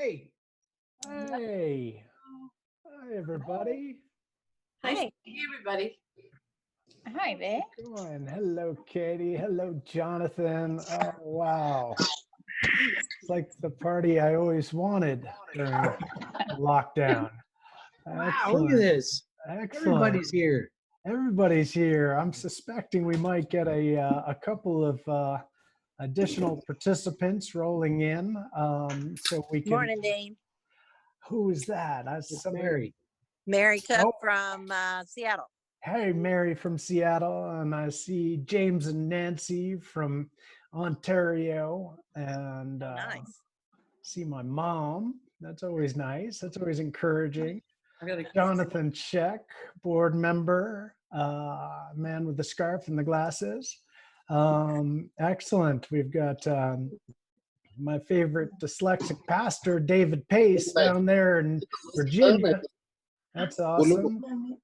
Hey, hey, hi everybody. Nice to Hi. see everybody. Hi there. How's it going? Hello, Katie. Hello, Jonathan. Oh, wow. It's like the party I always wanted during lockdown. Wow, look at Excellent. this. Excellent. Everybody's here. Everybody's here. I'm suspecting we might get a couple of additional participants rolling in, so we can. Morning, Dean. Who is that? That's It's somebody. Mary. Mary Cook Oh. from Seattle. Hey, Mary from Seattle, and I see James and Nancy from Ontario, and Nice. see my mom. That's always nice. That's always encouraging. I gotta Jonathan Check, board member, man with the scarf and the glasses. Excellent. We've got my favorite dyslexic pastor, David Pace, down there in Virginia. That's awesome.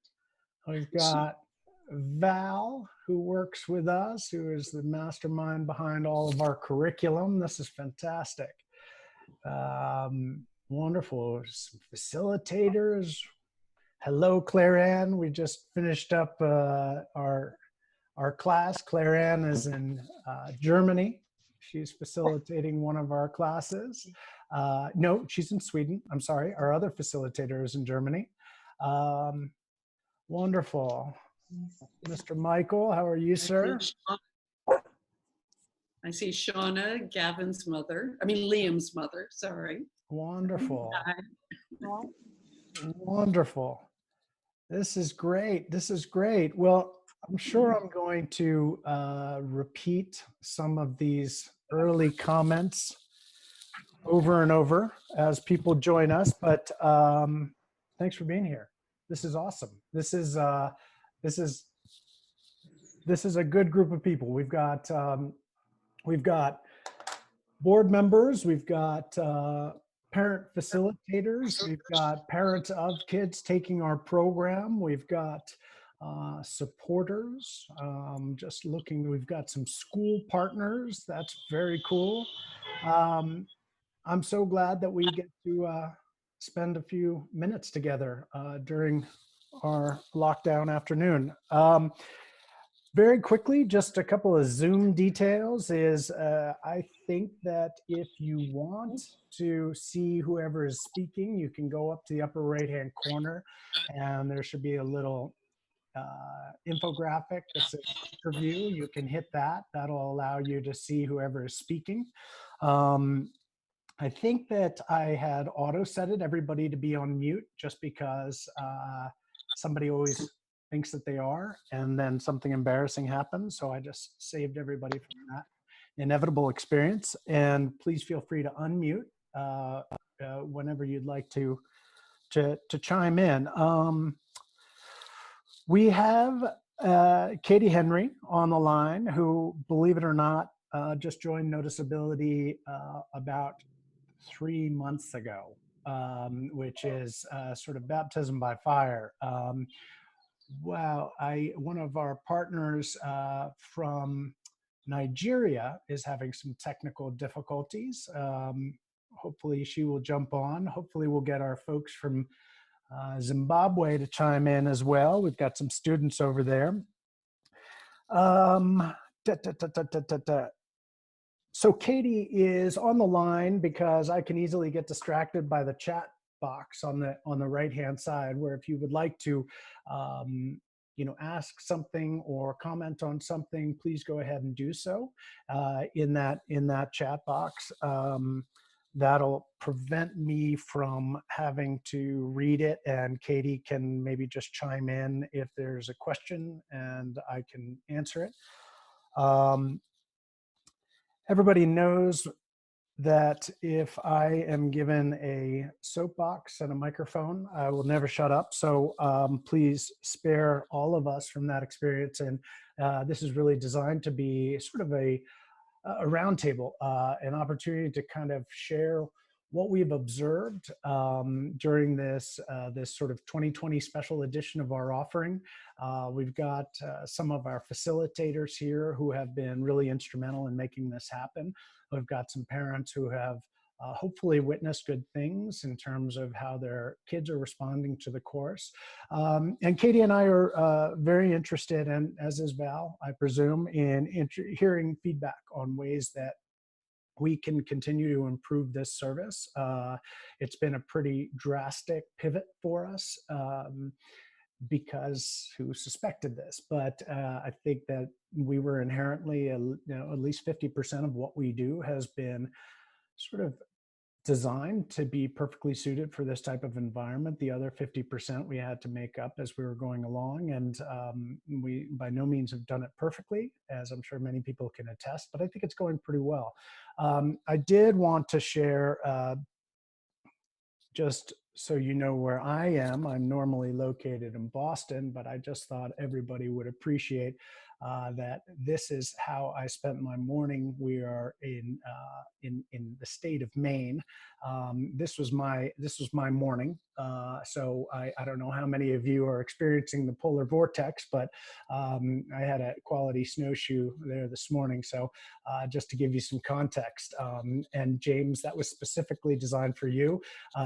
We've got Val, who works with us, who is the mastermind behind all of our curriculum. This is fantastic. Wonderful. Some facilitators. Hello, Claire Ann. We just finished up our class. Claire Ann is in Germany. She's facilitating one of our classes. No, she's in Sweden. I'm sorry. Our other facilitator is in Germany. Wonderful. Mr. Michael, how are you, sir? I see Shauna, Gavin's mother. I mean, Liam's mother, sorry. Wonderful. Hi. Wonderful. This is great. This is great. Well, I'm sure I'm going to repeat some of these early comments over and over as people join us, but thanks for being here. This is awesome. This is a good group of people. We've got board members, we've got parent facilitators, we've got parents of kids taking our program, we've got supporters. Just looking, we've got some school partners. That's very cool. I'm so glad that we get to spend a few minutes together during our lockdown afternoon. Very quickly, just a couple of Zoom details is I think that if you want to see whoever is speaking, you can go up to the upper right-hand corner and there should be a little infographic that says preview. You can hit that. That'll allow you to see whoever is speaking. I think that I had auto set it everybody to be on mute just because somebody always thinks that they are, and then something embarrassing happens. So I just saved everybody from that inevitable experience. And please feel free to unmute whenever you'd like to chime in. We have Katie Henry on the line, who, believe it or not, just joined Noticeability about 3 months ago, which is sort of baptism by fire. Wow, one of our partners from Nigeria is having some technical difficulties. Hopefully she will jump on. Hopefully we'll get our folks from Zimbabwe to chime in as well. We've got some students over there. So Katie is on the line because I can easily get distracted by the chat box on the right-hand side, where if you would like to ask something or comment on something, please go ahead and do so in that chat box. That'll prevent me from having to read it, and Katie can maybe just chime in if there's a question and I can answer it. Everybody knows that if I am given a soapbox and a microphone, I will never shut up. So please spare all of us from that experience. And this is really designed to be sort of a roundtable, an opportunity to kind of share what we've observed during this sort of 2020 special edition of our offering. We've got some of our facilitators here who have been really instrumental in making this happen. We've got some parents who have hopefully witness good things in terms of how their kids are responding to the course. And Katie and I are very interested, and as is Val, I presume, in hearing feedback on ways that we can continue to improve this service. It's been a pretty drastic pivot for us. Because who suspected this? But I think that we were inherently, at least 50% of what we do has been sort of designed to be perfectly suited for this type of environment. The other 50% we had to make up as we were going along. And we by no means have done it perfectly, as I'm sure many people can attest, but I think it's going pretty well. I did want to share, just so you know where I am. I'm normally located in Boston, but I just thought everybody would appreciate that this is how I spent my morning. We are in the state of Maine. This was my morning. So I don't know how many of you are experiencing the polar vortex, but I had a quality snowshoe there this morning. So just to give you some context, and James, that was specifically designed for you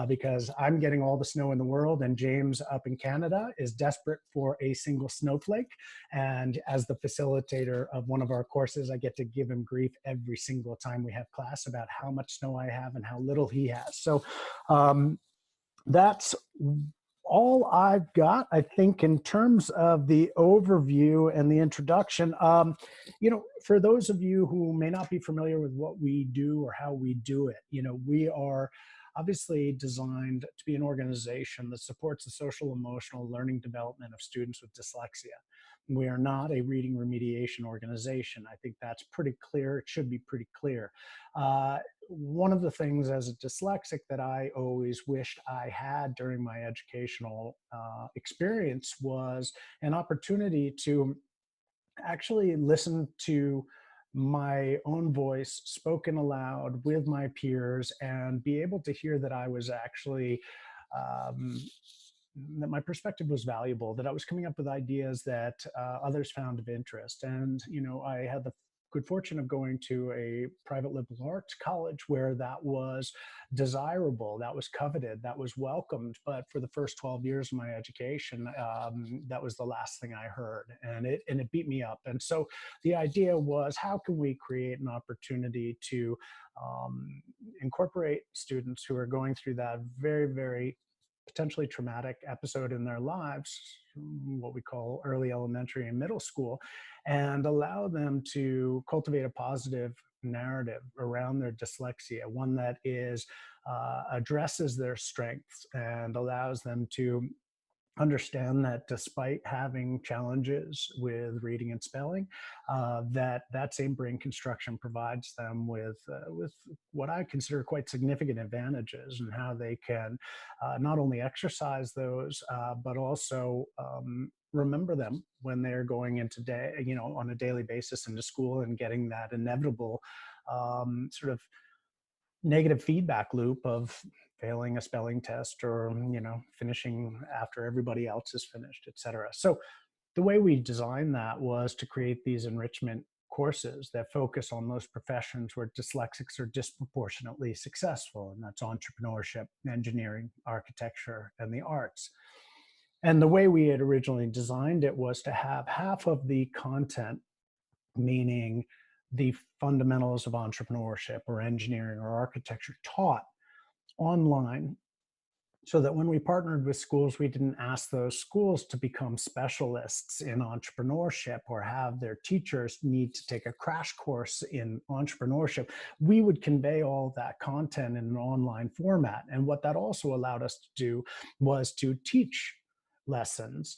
because I'm getting all the snow in the world, and James up in Canada is desperate for a single snowflake. And as the facilitator of one of our courses, I get to give him grief every single time we have class about how much snow I have and how little he has. So that's all I've got, I think, in terms of the overview and the introduction. For those of you who may not be familiar with what we do or how we do it, we are obviously designed to be an organization that supports the social emotional learning development of students with dyslexia. We are not a reading remediation organization. I think that's pretty clear. It should be pretty clear. One of the things as a dyslexic that I always wished I had during my educational experience was an opportunity to actually listen to my own voice spoken aloud with my peers and be able to hear that I was actually that my perspective was valuable, that I was coming up with ideas that others found of interest. And, I had the good fortune of going to a private liberal arts college where that was desirable, that was coveted, that was welcomed. But for the first 12 years of my education, that was the last thing I heard, and it beat me up. And so the idea was, how can we create an opportunity to incorporate students who are going through that very, very potentially traumatic episode in their lives, what we call early elementary and middle school, and allow them to cultivate a positive narrative around their dyslexia, one that addresses their strengths and allows them to understand that despite having challenges with reading and spelling, that same brain construction provides them with what I consider quite significant advantages, and how they can not only exercise those, but also remember them when they're going into on a daily basis into school, and getting that inevitable sort of negative feedback loop of failing a spelling test, or finishing after everybody else is finished, etc. So the way we designed that was to create these enrichment courses that focus on those professions where dyslexics are disproportionately successful, and that's entrepreneurship, engineering, architecture, and the arts. And the way we had originally designed it was to have half of the content, meaning the fundamentals of entrepreneurship or engineering or architecture, taught online, so that when we partnered with schools, we didn't ask those schools to become specialists in entrepreneurship or have their teachers need to take a crash course in entrepreneurship. We would convey all that content in an online format. And what that also allowed us to do was to teach lessons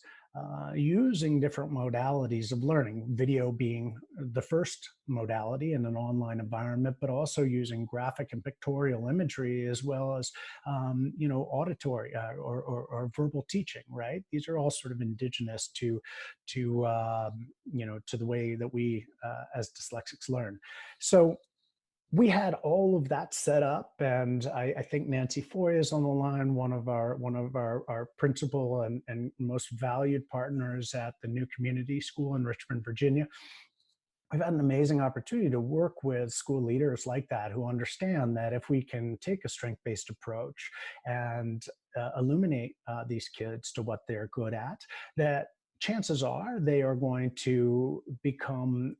using different modalities of learning, video being the first modality in an online environment, but also using graphic and pictorial imagery, as well as auditory or verbal teaching. Right? These are all sort of indigenous to the way that we as dyslexics learn. So we had all of that set up, and I think Nancy Foy is on the line, one of our principal and most valued partners at the New Community School in Richmond, Virginia. I've had an amazing opportunity to work with school leaders like that who understand that if we can take a strength-based approach and illuminate these kids to what they're good at, that chances are they are going to become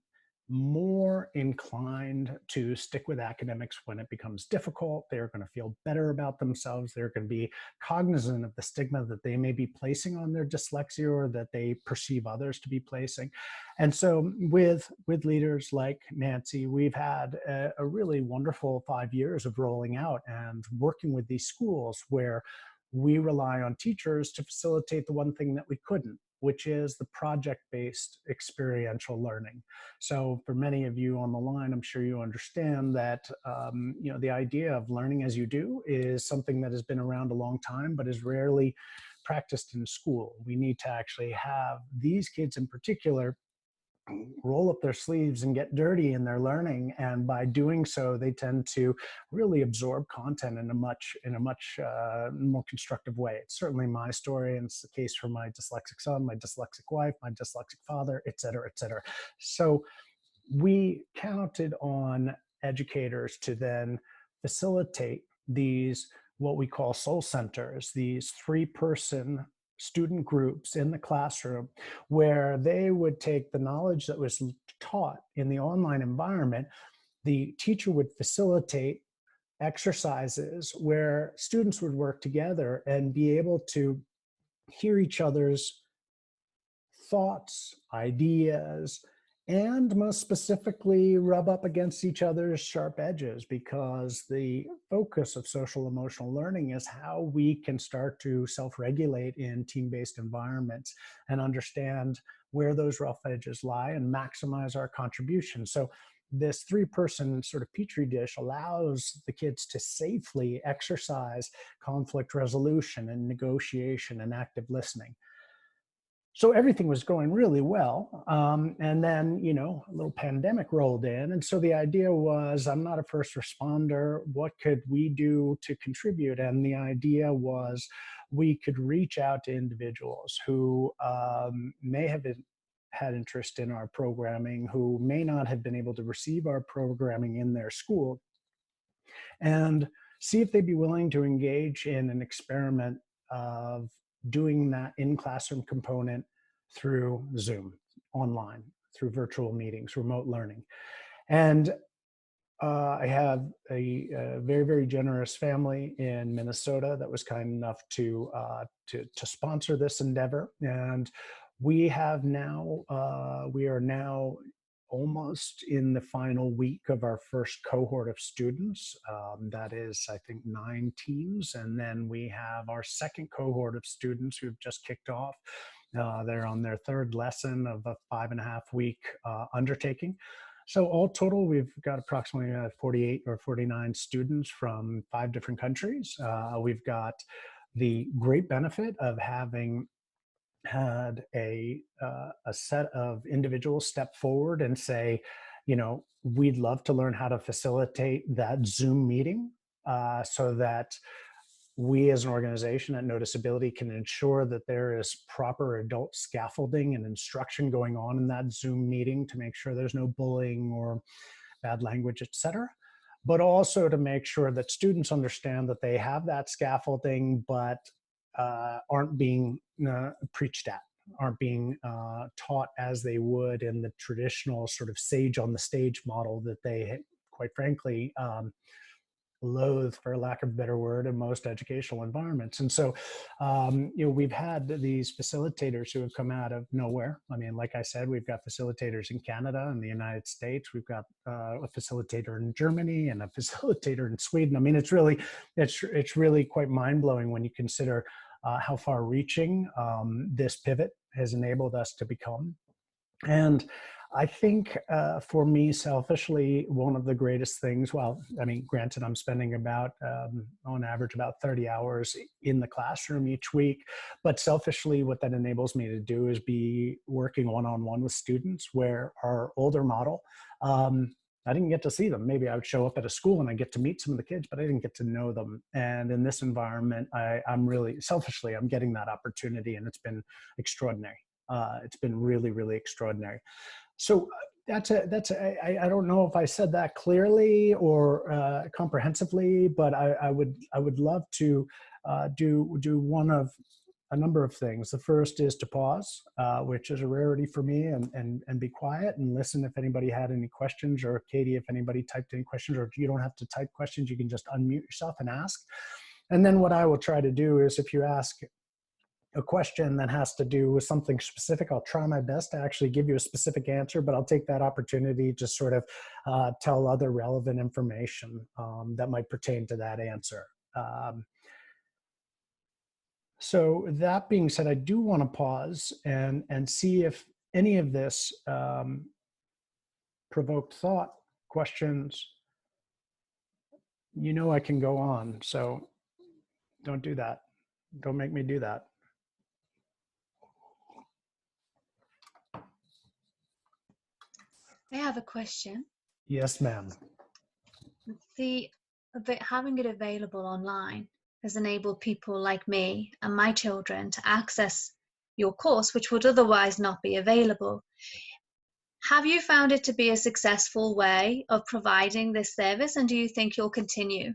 more inclined to stick with academics when it becomes difficult. They're going to feel better about themselves. They're going to be cognizant of the stigma that they may be placing on their dyslexia or that they perceive others to be placing. And so with leaders like Nancy, we've had a really wonderful 5 years of rolling out and working with these schools where we rely on teachers to facilitate the one thing that we couldn't, which is the project-based experiential learning. So for many of you on the line, I'm sure you understand that the idea of learning as you do is something that has been around a long time, but is rarely practiced in school. We need to actually have these kids in particular roll up their sleeves and get dirty in their learning, and by doing so they tend to really absorb content in a much more constructive way. It's certainly my story, and it's the case for my dyslexic son, my dyslexic wife, my dyslexic father, et cetera, et cetera. So we counted on educators to then facilitate these, what we call soul centers, these 3-person student groups in the classroom where they would take the knowledge that was taught in the online environment. The teacher would facilitate exercises where students would work together and be able to hear each other's thoughts, ideas, and most specifically rub up against each other's sharp edges, because the focus of social emotional learning is how we can start to self-regulate in team-based environments and understand where those rough edges lie and maximize our contribution. So this 3-person sort of petri dish allows the kids to safely exercise conflict resolution and negotiation and active listening. So everything was going really well. And then, a little pandemic rolled in. And so the idea was, I'm not a first responder. What could we do to contribute? And the idea was we could reach out to individuals who may have had interest in our programming, who may not have been able to receive our programming in their school, and see if they'd be willing to engage in an experiment of doing that in-classroom component through Zoom, online, through virtual meetings, remote learning. And I have a very, very generous family in Minnesota that was kind enough to sponsor this endeavor. And we are now almost in the final week of our first cohort of students. That is, I think, 9 teams. And then we have our second cohort of students who've just kicked off. They're on their 3rd lesson of a 5.5-week undertaking. So all total, we've got approximately 48 or 49 students from 5 different countries. We've got the great benefit of having had a set of individuals step forward and say, we'd love to learn how to facilitate that Zoom meeting so that we as an organization at Noticeability can ensure that there is proper adult scaffolding and instruction going on in that Zoom meeting to make sure there's no bullying or bad language, et cetera. But also to make sure that students understand that they have that scaffolding, but aren't being preached at, aren't being taught as they would in the traditional sort of sage on the stage model that they, quite frankly, loathe, for lack of a better word, in most educational environments. And so, we've had these facilitators who have come out of nowhere. I mean, like I said, we've got facilitators in Canada and the United States. We've got a facilitator in Germany and a facilitator in Sweden. I mean, it's really quite mind-blowing when you consider how far-reaching this pivot has enabled us to become. And I think for me, selfishly, one of the greatest things, well, I mean, granted, I'm spending about, on average, about 30 hours in the classroom each week. But selfishly, what that enables me to do is be working one-on-one with students, where our older model, I didn't get to see them. Maybe I would show up at a school and I get to meet some of the kids, but I didn't get to know them. And in this environment, I'm really, selfishly, I'm getting that opportunity, and it's been extraordinary. It's been really, really extraordinary. So I don't know if I said that clearly or comprehensively, but I would love to do one of a number of things. The first is to pause, which is a rarity for me, and be quiet and listen if anybody had any questions, or Katie, if anybody typed any questions, or you don't have to type questions, you can just unmute yourself and ask. And then what I will try to do is, if you ask a question that has to do with something specific, I'll try my best to actually give you a specific answer, but I'll take that opportunity to sort of tell other relevant information that might pertain to that answer. So that being said, I do want to pause and see if any of this provoked thought, questions. You know I can go on, so don't do that. Don't make me do that. I have a question. Yes, ma'am. Having it available online has enabled people like me and my children to access your course, which would otherwise not be available. Have you found it to be a successful way of providing this service, and do you think you'll continue?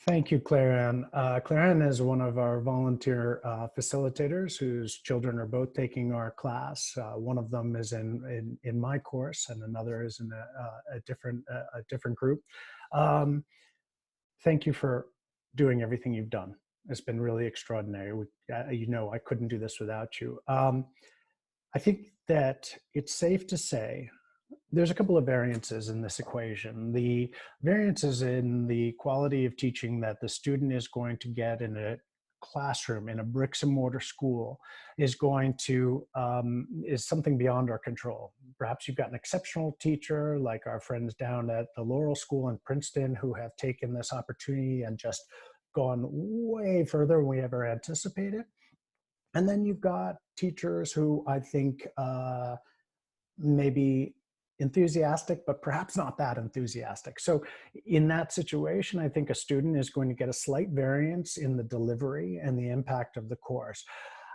Thank you, Claire Ann. Claire Ann is one of our volunteer facilitators whose children are both taking our class. One of them is in my course, and another is in a different group. Thank you for doing everything you've done. It's been really extraordinary. You know, I couldn't do this without you. I think that it's safe to say there's a couple of variances in this equation. The variances in the quality of teaching that the student is going to get in a classroom, in a bricks and mortar school, is something beyond our control. Perhaps you've got an exceptional teacher like our friends down at the Laurel School in Princeton who have taken this opportunity and just gone way further than we ever anticipated. And then you've got teachers who I think maybe enthusiastic, but perhaps not that enthusiastic. So in that situation, I think a student is going to get a slight variance in the delivery and the impact of the course.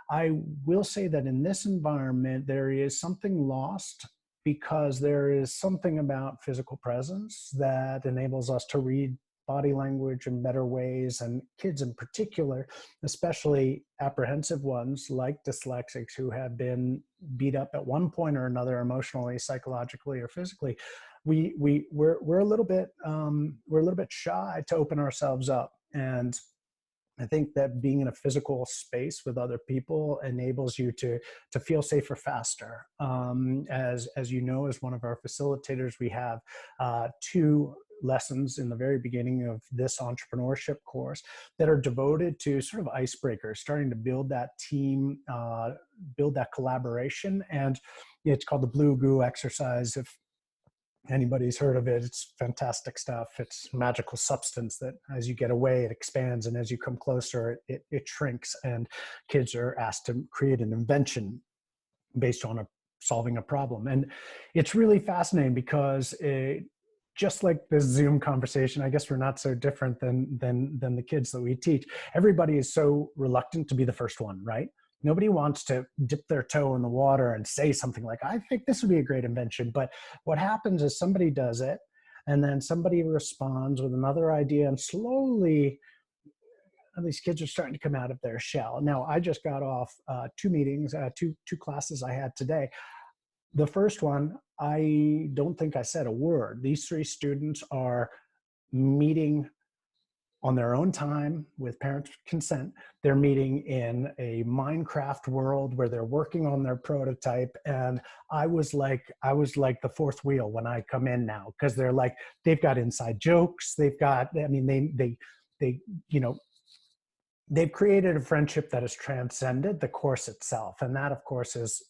I will say that in this environment, there is something lost because there is something about physical presence that enables us to read body language in better ways, and kids in particular, especially apprehensive ones like dyslexics who have been beat up at one point or another emotionally, psychologically, or physically. We're a little bit shy to open ourselves up, and I think that being in a physical space with other people enables you to feel safer faster. As you know, as one of our facilitators, we have 2 lessons in the very beginning of this entrepreneurship course that are devoted to sort of icebreakers, starting to build that team, build that collaboration. And it's called the Blue Goo exercise. If anybody's heard of it, it's fantastic stuff. It's magical substance that as you get away, it expands, and as you come closer, it shrinks, and kids are asked to create an invention based on solving a problem. And it's really fascinating because just like this Zoom conversation, I guess we're not so different than the kids that we teach. Everybody is so reluctant to be the first one, right? Nobody wants to dip their toe in the water and say something like, I think this would be a great invention. But what happens is somebody does it, and then somebody responds with another idea, and slowly these kids are starting to come out of their shell. Now, I just got off 2 meetings, two classes I had today. The first one, I don't think I said a word. These 3 students are meeting on their own time with parents' consent. They're meeting in a Minecraft world where they're working on their prototype. And I was like the 4th wheel when I come in now, because they're like, they've got inside jokes. They've got, I mean, they you know, they've created a friendship that has transcended the course itself. And that, of course, is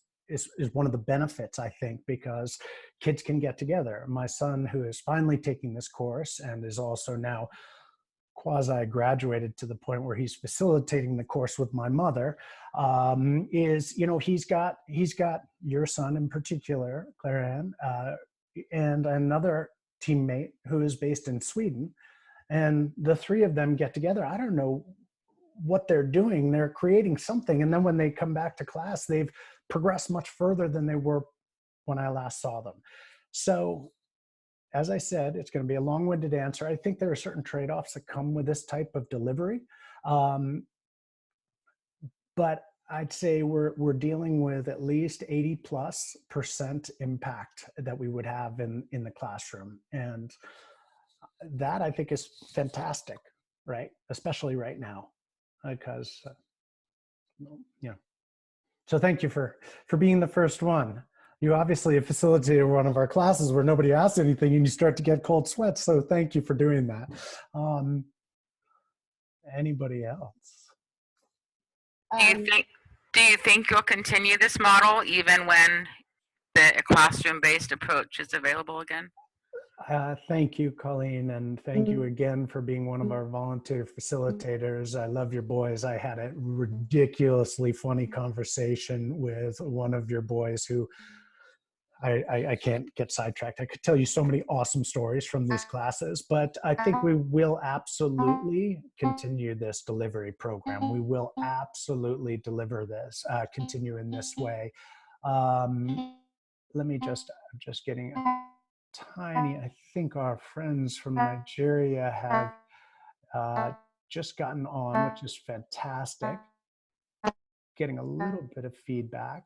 one of the benefits, I think, because kids can get together. My son, who is finally taking this course and is also now quasi-graduated to the point where he's facilitating the course with my mother, is, you know, he's got your son in particular, Claire Ann, and another teammate who is based in Sweden. And the 3 of them get together. I don't know what they're doing. They're creating something. And then when they come back to class, they've progressed much further than they were when I last saw them. So as I said, it's going to be a long-winded answer. I think there are certain trade-offs that come with this type of delivery. But I'd say we're dealing with at least 80+% impact that we would have in the classroom. And that I think is fantastic, right? Especially right now, because, so thank you for being the first one. You obviously have facilitated one of our classes where nobody asked anything and you start to get cold sweats. So thank you for doing that. Anybody else? Do you think you'll continue this model even when a classroom-based approach is available again? Thank you, Colleen, and thank you again for being one of our volunteer facilitators. I love your boys. I had a ridiculously funny conversation with one of your boys who I can't get sidetracked. I could tell you so many awesome stories from these classes, but I think we will absolutely continue this delivery program. We will absolutely deliver this, continue in this way. Let me I'm just getting a tiny, I think our friends from Nigeria have just gotten on, which is fantastic. Getting a little bit of feedback.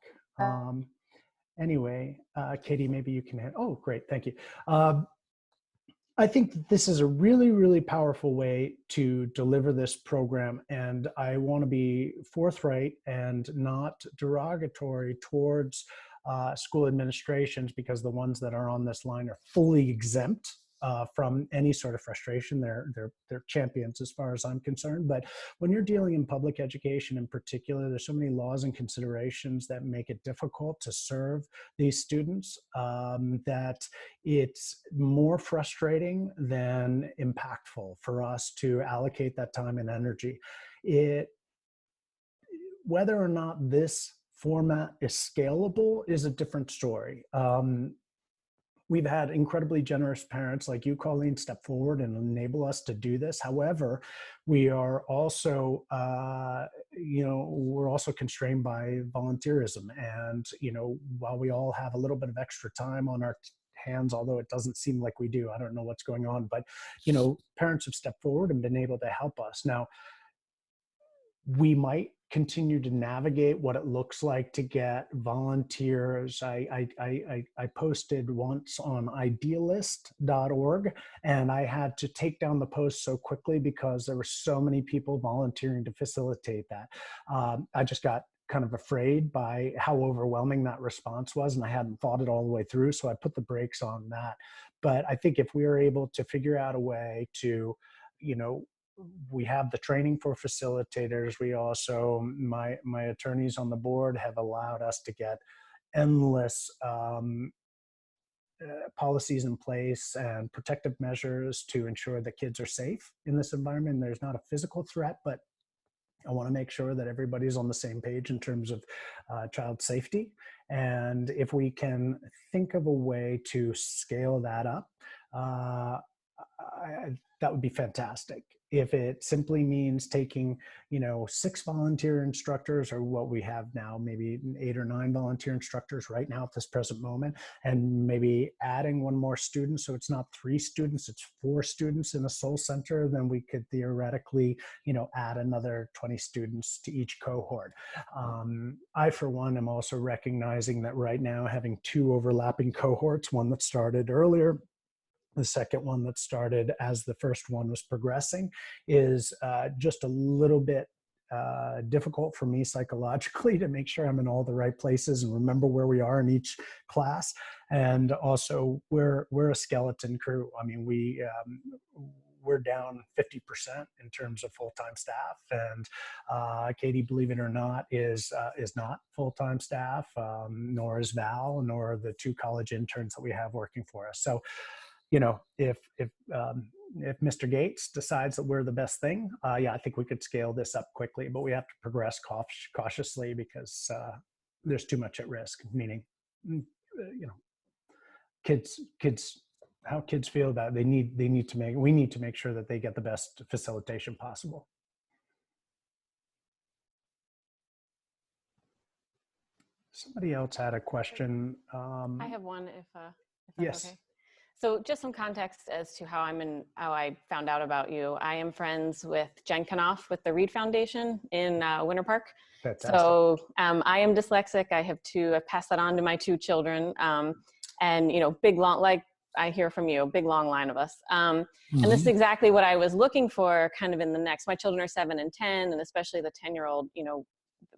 Anyway, Katie, maybe you can hit. Oh, great. Thank you. I think that this is a really, really powerful way to deliver this program. And I want to be forthright and not derogatory towards school administrations, because the ones that are on this line are fully exempt from any sort of frustration. They're champions as far as I'm concerned. But when you're dealing in public education in particular, there's so many laws and considerations that make it difficult to serve these students that it's more frustrating than impactful for us to allocate that time and energy. Whether or not this format is scalable is a different story. We've had incredibly generous parents like you, Colleen, step forward and enable us to do this. However, we are also, we're also constrained by volunteerism. And, while we all have a little bit of extra time on our hands, although it doesn't seem like we do, I don't know what's going on, but, parents have stepped forward and been able to help us. Now, we might continue to navigate what it looks like to get volunteers. I posted once on idealist.org, and I had to take down the post so quickly because there were so many people volunteering to facilitate that. I just got kind of afraid by how overwhelming that response was, and I hadn't thought it all the way through, so I put the brakes on that. But I think if we are able to figure out a way to, we have the training for facilitators. We also, my attorneys on the board have allowed us to get endless policies in place and protective measures to ensure that kids are safe in this environment. There's not a physical threat, but I want to make sure that everybody's on the same page in terms of child safety. And if we can think of a way to scale that up, that would be fantastic. If it simply means taking, 6 volunteer instructors, or what we have now, maybe 8 or 9 volunteer instructors right now at this present moment, and maybe adding one more student, so it's not 3 students, it's 4 students in a soul center, then we could theoretically, add another 20 students to each cohort. I, for one, am also recognizing that right now, having 2 overlapping cohorts, one that started earlier, the second one that started as the first one was progressing, is just a little bit difficult for me psychologically to make sure I'm in all the right places and remember where we are in each class. And also, we're a skeleton crew. I mean, we're down 50% in terms of full-time staff, and Katie, believe it or not, is not full-time staff, nor is Val, nor the 2 college interns that we have working for us. So, if Mr. Gates decides that we're the best thing, yeah, I think we could scale this up quickly, but we have to progress cautiously because there's too much at risk. Meaning, kids, how kids feel about it, we need to make sure that they get the best facilitation possible. Somebody else had a question. I have one if that's Yes. okay. So just some context as to how I found out about you. I am friends with Jen Knopf with the Reed Foundation in Winter Park. Fantastic. So I am dyslexic. I have passed that on to my 2 children. And, you know, big, long, like I hear from you, a big, long line of us. And this is exactly what I was looking for kind of in the next. My children are 7 and 10, and especially the 10-year-old, you know,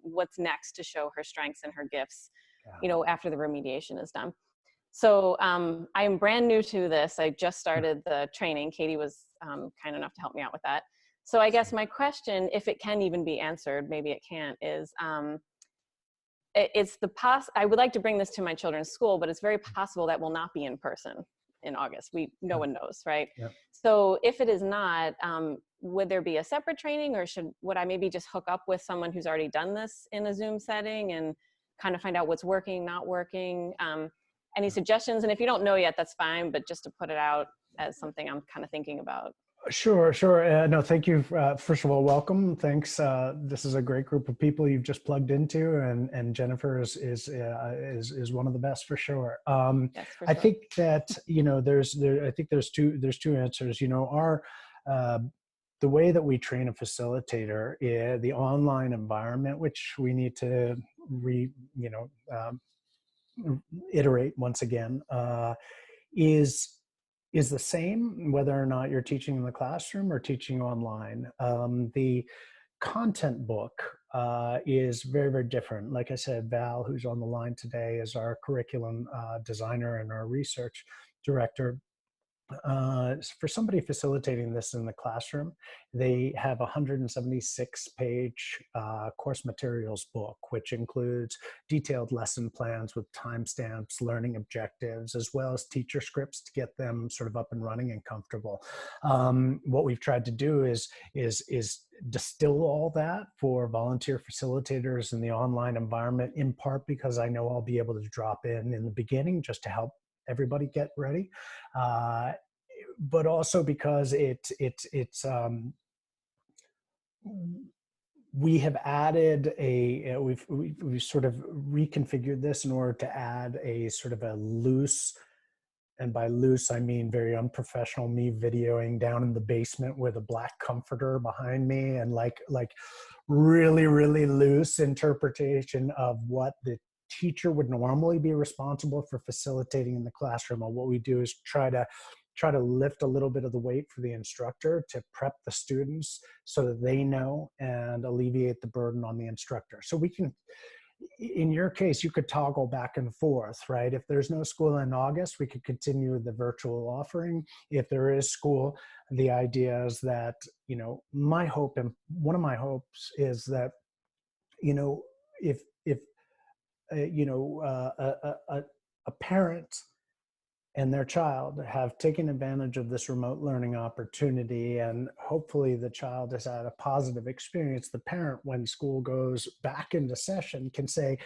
what's next to show her strengths and her gifts, you know, after the remediation is done. So I am brand new to this. I just started the training. Katie was kind enough to help me out with that. So I guess my question, if it can even be answered, maybe it can't, is I would like to bring this to my children's school, but it's very possible that will not be in person in August. No one knows, right? Yep. So if it is not, would there be a separate training, or would I maybe just hook up with someone who's already done this in a Zoom setting and kind of find out what's working, not working? Any suggestions? And if you don't know yet, that's fine, but just to put it out as something I'm kind of thinking about. Sure. No, thank you. First of all, welcome. Thanks. This is a great group of people you've just plugged into, and Jennifer is one of the best for sure. Yes, for I sure. think that, you know, there's two answers. You know, the way that we train a facilitator, the online environment, which we need to iterate once again, is the same whether or not you're teaching in the classroom or teaching online. The content book is very, very different. Like I said, Val, who's on the line today, is our curriculum designer and our research director. For somebody facilitating this in the classroom, they have a 176-page course materials book, which includes detailed lesson plans with timestamps, learning objectives, as well as teacher scripts to get them sort of up and running and comfortable. What we've tried to do is distill all that for volunteer facilitators in the online environment, in part because I know I'll be able to drop in the beginning just to help everybody get ready, but also because we have added we've sort of reconfigured this in order to add a sort of a loose, and by loose I mean very unprofessional, me videoing down in the basement with a black comforter behind me, and like really, really loose interpretation of what the teacher would normally be responsible for facilitating in the classroom. And what we do is try to lift a little bit of the weight for the instructor to prep the students so that they know, and alleviate the burden on the instructor. So we can, in your case, you could toggle back and forth, right? If there's no school in August, we could continue the virtual offering. If there is school, the idea is that, you know, my hope, and one of my hopes is that, you know, if a parent and their child have taken advantage of this remote learning opportunity, and hopefully the child has had a positive experience, the parent, when school goes back into session, can say,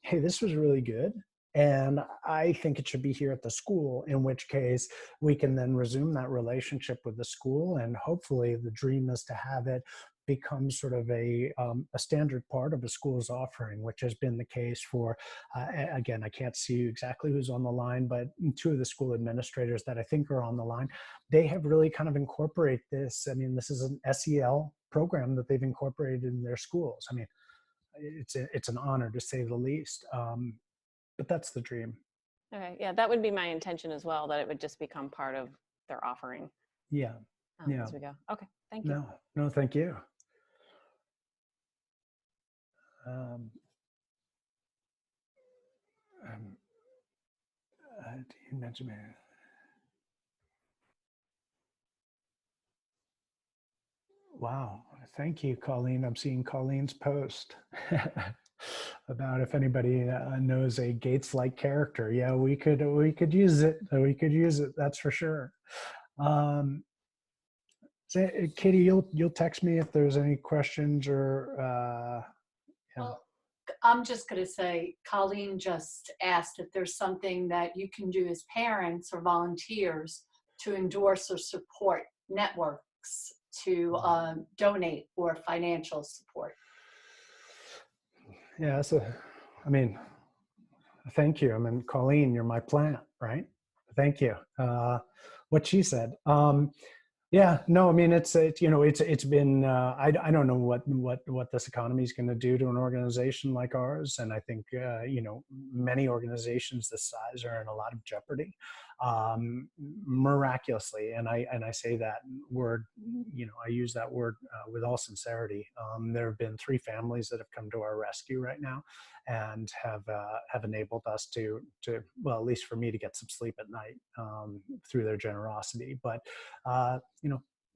hey, this was really good, and I think it should be here at the school, in which case we can then resume that relationship with the school. And hopefully the dream is to have it become sort of a standard part of a school's offering, which has been the case for, again, I can't see exactly who's on the line, but 2 of the school administrators that I think are on the line, they have really kind of incorporate this. I mean, this is an SEL program that they've incorporated in their schools. I mean, it's an honor to say the least, but that's the dream. Okay, yeah, that would be my intention as well, that it would just become part of their offering. Yeah. As we go. Okay, thank you. No, thank you. You mentioned me. Wow, thank you, Colleen. I'm seeing Colleen's post about if anybody knows a Gates-like character. Yeah, we could use it. We could use it. That's for sure. So, Katie, you'll text me if there's any questions or. Yeah. Well, I'm just going to say, Colleen just asked if there's something that you can do as parents or volunteers to endorse or support networks to donate or financial support. Yeah, so I mean, Thank you. I mean, Colleen, you're my plant, right? Thank you. What she said. Yeah, no, I mean, it's been, I don't know what this economy is going to do to an organization like ours. And I think, many organizations this size are in a lot of jeopardy, miraculously. And I say that word, I use that word with all sincerity. There have been 3 families that have come to our rescue right now and have enabled us to, well, at least for me, to get some sleep at night through their generosity. But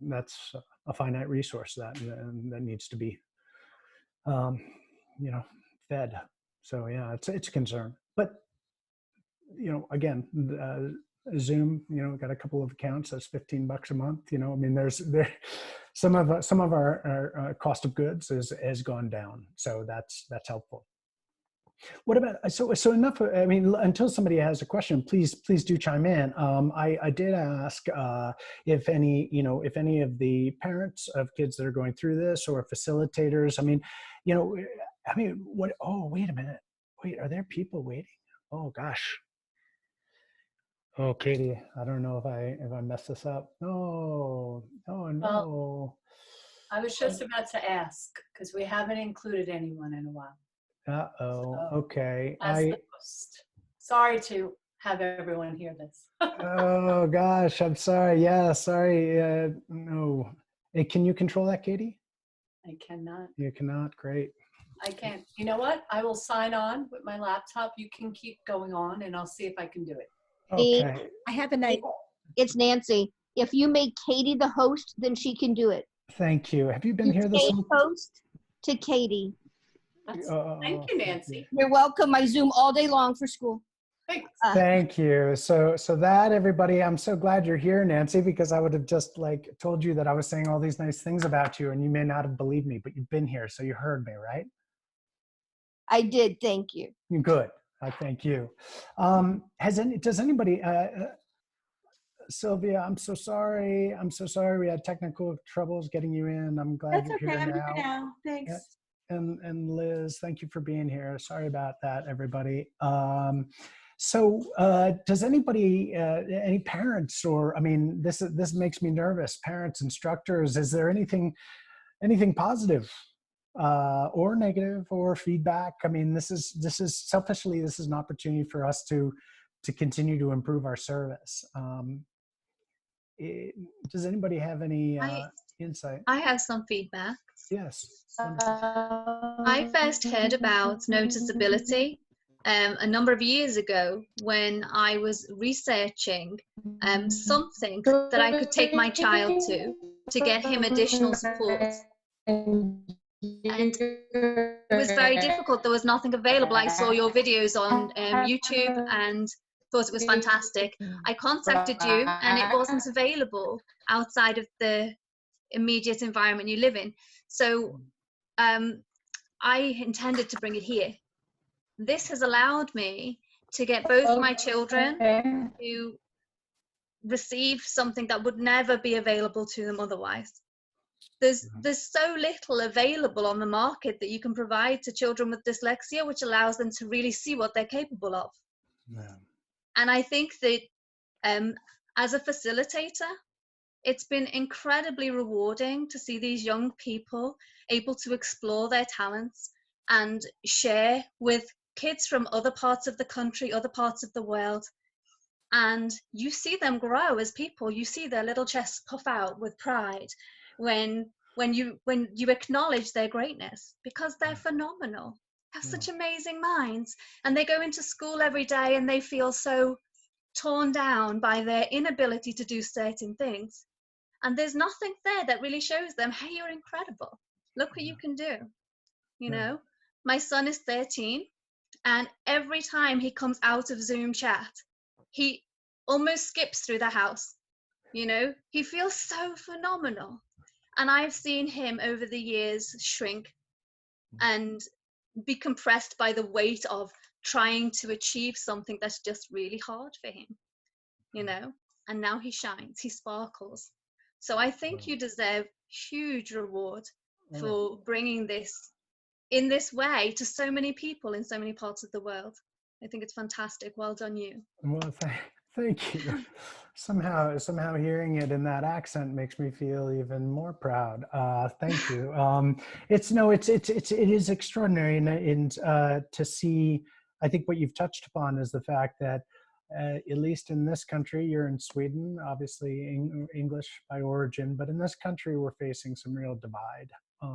that's a finite resource that needs to be fed. So yeah, it's a concern. But again, Zoom, got a couple of accounts. That's $15 a month. I mean, there's some of our cost of goods has gone down, so that's helpful. What about, so enough, I mean, until somebody has a question, please do chime in. I did ask if any of the parents of kids that are going through this, or facilitators, I mean, what, oh, wait a minute. Wait, are there people waiting? Oh gosh. Oh, Katie, I don't know if I messed this up. No, oh no. Well, I was just about to ask, because we haven't included anyone in a while. Uh-oh, So, okay. as the host. Sorry to have everyone hear this. Oh gosh, I'm sorry. Yeah, sorry. No. Hey, can you control that, Katie? I cannot. You cannot? Great. I can't. You know what? I will sign on with my laptop. You can keep going on, and I'll see if I can do it. Okay. I have an idea. It's Nancy. If you make Katie the host, then she can do it. Thank you. Have you been here this whole host to Katie? Thank you, Nancy. You're welcome. I Zoom all day long for school. Thanks. Thank you. So that, everybody, I'm so glad you're here, Nancy, because I would have just told you that I was saying all these nice things about you and you may not have believed me, but you've been here, so you heard me, right? I did. Thank you. Good. Thank you. Does anybody, Sylvia, I'm so sorry. We had technical troubles getting you in. I'm glad That's you're okay. here I'm now. here now. Thanks. Yeah. And Liz, thank you for being here. Sorry about that, everybody. Does anybody, any parents, or, I mean, this makes me nervous, parents, instructors, is there anything positive or negative or feedback? I mean, this is selfishly, this is an opportunity for us to continue to improve our service. Does anybody have any insight? I have some feedback. Yes. I first heard about noticeability a number of years ago when I was researching something that I could take my child to get him additional support. And it was very difficult. There was nothing available. I saw your videos on YouTube and thought it was fantastic. I contacted you and it wasn't available outside of the immediate environment you live in. So I intended to bring it here. This has allowed me to get both my children to receive something that would never be available to them otherwise. There's so little available on the market that you can provide to children with dyslexia, which allows them to really see what they're capable of. Yeah. And I think that as a facilitator, it's been incredibly rewarding to see these young people able to explore their talents and share with kids from other parts of the country, other parts of the world. And you see them grow as people. You see their little chests puff out with pride when you acknowledge their greatness, because they're phenomenal, have such amazing minds, and they go into school every day and they feel so torn down by their inability to do certain things. And there's nothing there that really shows them, hey, you're incredible. Look what you can do. You know, my son is 13, and every time he comes out of Zoom chat, he almost skips through the house. You know, he feels so phenomenal. And I've seen him over the years shrink and be compressed by the weight of trying to achieve something that's just really hard for him, you know, and now he shines, he sparkles. So I think you deserve huge reward for bringing this in this way to so many people in so many parts of the world. I think it's fantastic. Well done, you. Well, thank you. Somehow hearing it in that accent makes me feel even more proud. Thank you. It is extraordinary, and to see, I think what you've touched upon is the fact that at least in this country, you're in Sweden, obviously English by origin, but in this country, we're facing some real divide.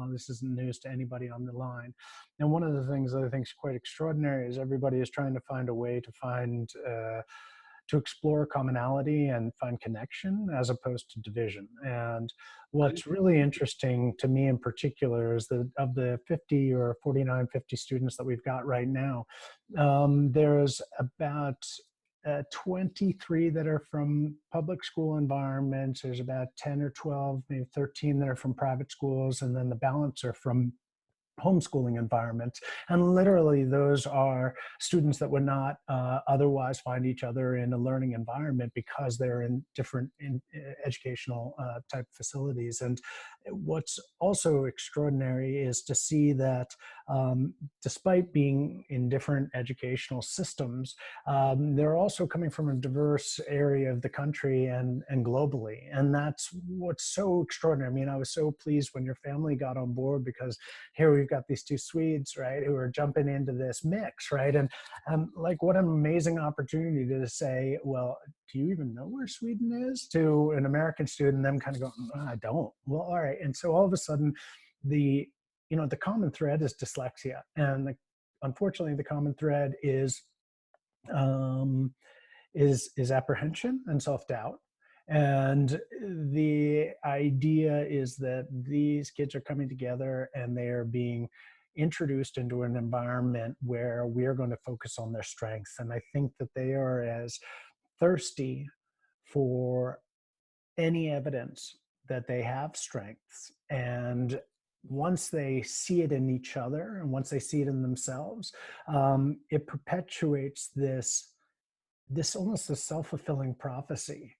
This isn't news to anybody on the line. And one of the things that I think is quite extraordinary is everybody is trying to find a way to explore commonality and find connection as opposed to division. And what's really interesting to me in particular is that of the 50 or 49, 50 students that we've got right now, there's about 23 that are from public school environments. There's about 10 or 12, maybe 13 that are from private schools, and then the balance are from homeschooling environments. And literally those are students that would not otherwise find each other in a learning environment because they're in different educational type facilities. And what's also extraordinary is to see that despite being in different educational systems, they're also coming from a diverse area of the country and globally. And that's what's so extraordinary. I mean, I was so pleased when your family got on board, because here we've got these two Swedes, right, who are jumping into this mix, right? And like, what an amazing opportunity to say, well, do you even know where Sweden is? To an American student, them kind of going, I don't. Well, all right. And so all of a sudden, the common thread is dyslexia, and unfortunately, the common thread is apprehension and self-doubt. And the idea is that these kids are coming together and they are being introduced into an environment where we're going to focus on their strengths. And I think that they are as thirsty for any evidence that they have strengths. And once they see it in each other and once they see it in themselves, it perpetuates this almost a self-fulfilling prophecy,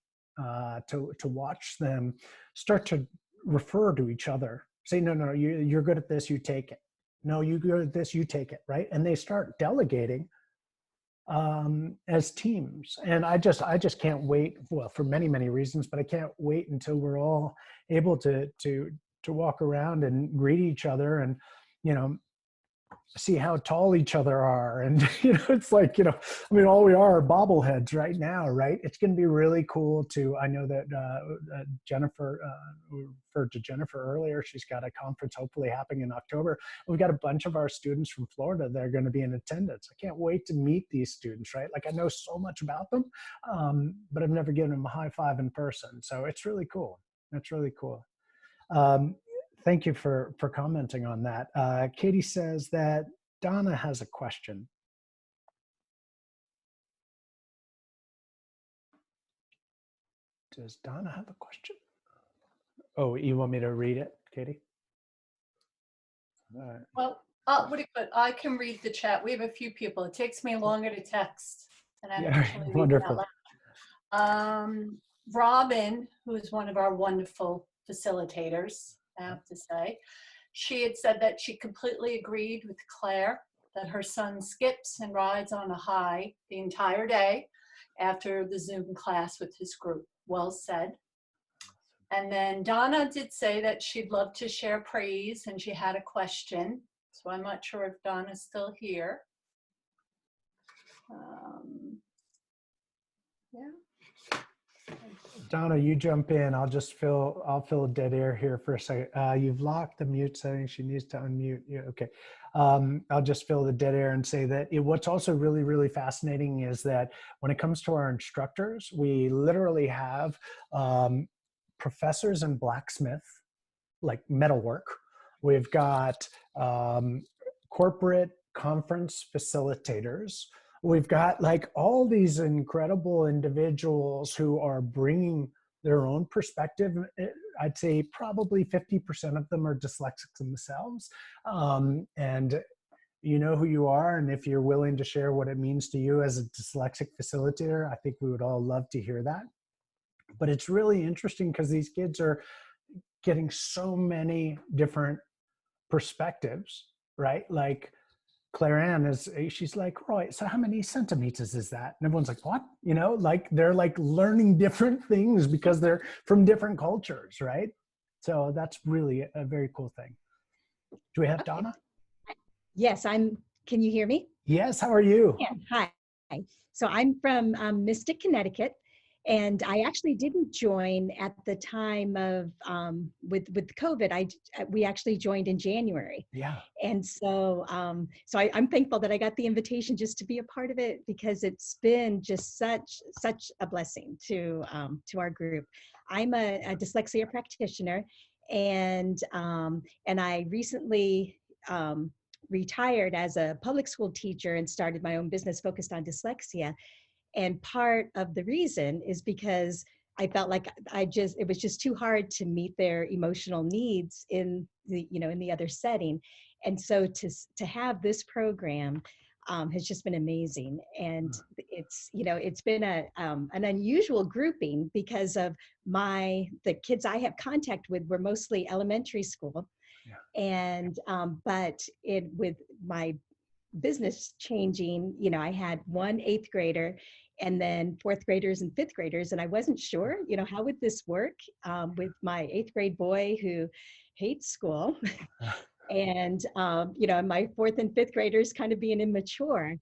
to watch them start to refer to each other, say, no, you're good at this, you take it. No, you're good at this, you take it, right? And they start delegating as teams. And I just can't wait, well, for many, many reasons, but I can't wait until we're all able to walk around and greet each other and, see how tall each other are. And, it's like, I mean, all we are bobbleheads right now, right? It's going to be really cool I know that Jennifer, referred to Jennifer earlier. She's got a conference hopefully happening in October. We've got a bunch of our students from Florida that are going to be in attendance. I can't wait to meet these students, right? Like, I know so much about them, but I've never given them a high five in person. So it's really cool. That's really cool. Thank you for commenting on that. Katie says that Donna has a question. Does Donna have a question? Oh, you want me to read it, Katie? All right. Well, what do you put? I can read the chat. We have a few people. It takes me longer to text than I actually read wonderful. it out loud. Robin, who is one of our wonderful facilitators, I have to say, she had said that she completely agreed with Claire that her son skips and rides on a high the entire day after the Zoom class with his group. Well said. And then Donna did say that she'd love to share praise and she had a question. So I'm not sure if Donna's still here. Yeah. Donna, you jump in. I'll fill a dead air here for a second. You've locked the mute setting. She needs to unmute. Yeah, okay. I'll just fill the dead air and say that what's also really, really fascinating is that when it comes to our instructors, we literally have professors in blacksmith, like metalwork. We've got corporate conference facilitators. We've got like all these incredible individuals who are bringing their own perspective. I'd say probably 50% of them are dyslexics themselves. And you know who you are. And if you're willing to share what it means to you as a dyslexic facilitator, I think we would all love to hear that. But it's really interesting because these kids are getting so many different perspectives, right? Like, Claire Ann she's like, right, so how many centimeters is that? And everyone's like, what? You know, like they're like learning different things because they're from different cultures, right? So that's really a very cool thing. Do we have Donna? Yes, can you hear me? Yes, how are you? Yeah, hi. So I'm from Mystic, Connecticut, and I actually didn't join at the time of with COVID. We actually joined in January. Yeah. And so I'm thankful that I got the invitation just to be a part of it, because it's been just such a blessing to our group. I'm a dyslexia practitioner, and I recently retired as a public school teacher and started my own business focused on dyslexia. And part of the reason is because I felt like it was just too hard to meet their emotional needs in the other setting. And so to have this program has just been amazing. And it's been an unusual grouping because of the kids I have contact with were mostly elementary school. Yeah. And but with my business changing, I had one 8th grader and then 4th graders and 5th graders. And I wasn't sure, how would this work with my 8th grade boy who hates school and, my 4th and 5th graders kind of being immature.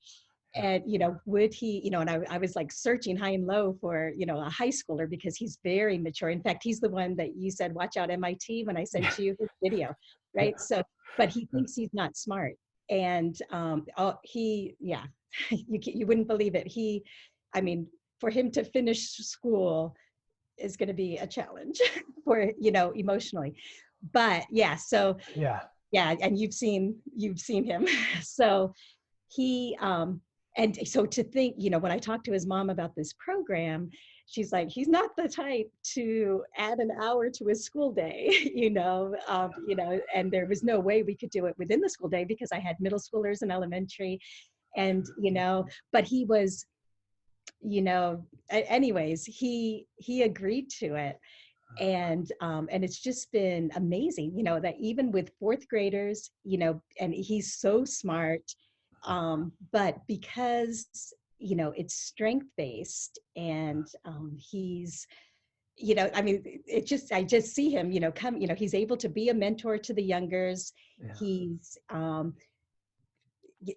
And, would he, and I was like searching high and low for, a high schooler, because he's very mature. In fact, he's the one that you said, watch out MIT, when I sent you his video, right? Yeah. So, but he thinks he's not smart. And you wouldn't believe it. For him to finish school is going to be a challenge for, emotionally. But yeah, so yeah, and you've seen him. So he, and so to think, when I talked to his mom about this program, she's like, he's not the type to add an hour to his school day, and there was no way we could do it within the school day because I had middle schoolers and elementary, and, but he was, anyways, he agreed to it. And it's just been amazing, that even with 4th graders, and he's so smart, but because, it's strength-based, and he's, I just see him, he's able to be a mentor to the youngers. Yeah.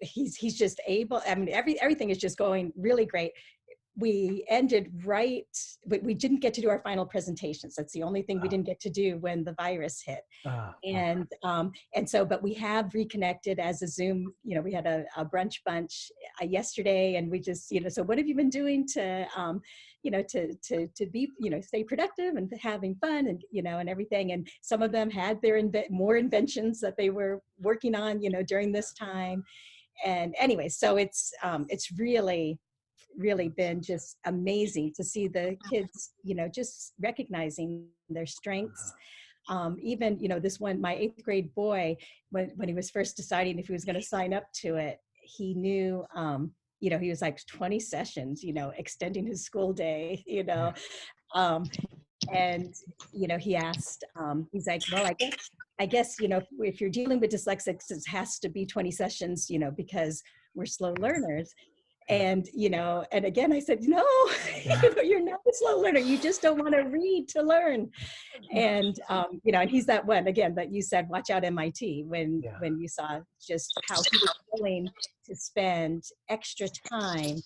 He's just able, everything is just going really great. We ended we didn't get to do our final presentations. That's the only thing we didn't get to do when the virus hit. And so, but we have reconnected as a Zoom, we had a brunch bunch yesterday, and we just, so what have you been doing to, to be, stay productive and having fun, and, and everything. And some of them had their more inventions that they were working on, during this time. And anyway, so it's really been just amazing to see the kids, just recognizing their strengths. Even, this one, my 8th grade boy, when he was first deciding if he was going to sign up to it, he knew, he was like 20 sessions, extending his school day, and, he asked, he's like, well, I guess, if you're dealing with dyslexics, it has to be 20 sessions, because we're slow learners. And, and again, I said, no, you're not a slow learner. You just don't want to read to learn. And, and he's that one, again, that you said, watch out MIT, when you saw just how he was willing to spend extra time.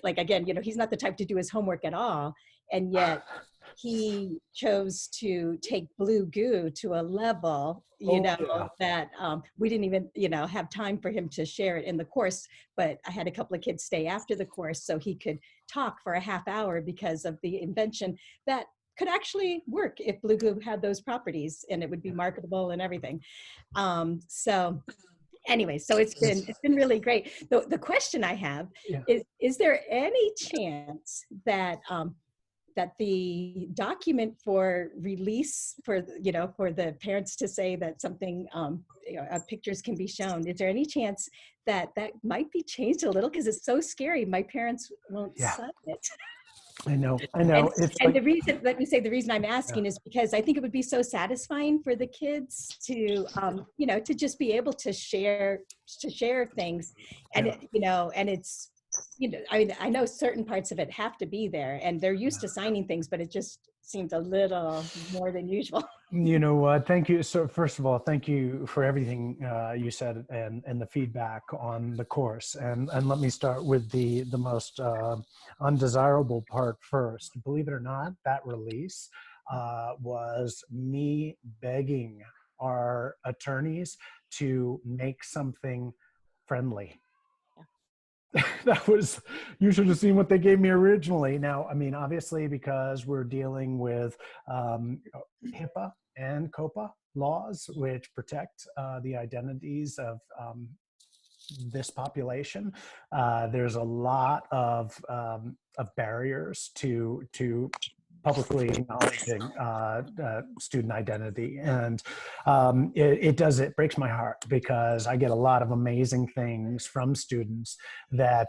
Like again, he's not the type to do his homework at all. And yet he chose to take blue goo to a level, that we didn't even, have time for him to share it in the course. But I had a couple of kids stay after the course so he could talk for a half hour because of the invention that could actually work if blue goo had those properties, and it would be marketable and everything. So anyway, so it's been really great. The question I have is there any chance that that the document for release for the parents to say that something pictures can be shown, is there any chance that might be changed a little, because it's so scary my parents won't sign it? I know. And, It's and like, the reason, let me say, the reason I'm asking is because I think it would be so satisfying for the kids to, you know, to just be able to share things, and you know, and it's, you know, I mean, I know certain parts of it have to be there, and they're used to signing things, but it just seems a little more than usual. you know, thank you. So first of all, thank you for everything you said and the feedback on the course. And let me start with the most undesirable part first. Believe it or not, that release was me begging our attorneys to make something friendly. That was, you should have seen what they gave me originally. Now, I mean, obviously, because we're dealing with HIPAA and COPA laws, which protect the identities of this population, there's a lot of barriers to publicly acknowledging student identity. And it breaks my heart because I get a lot of amazing things from students that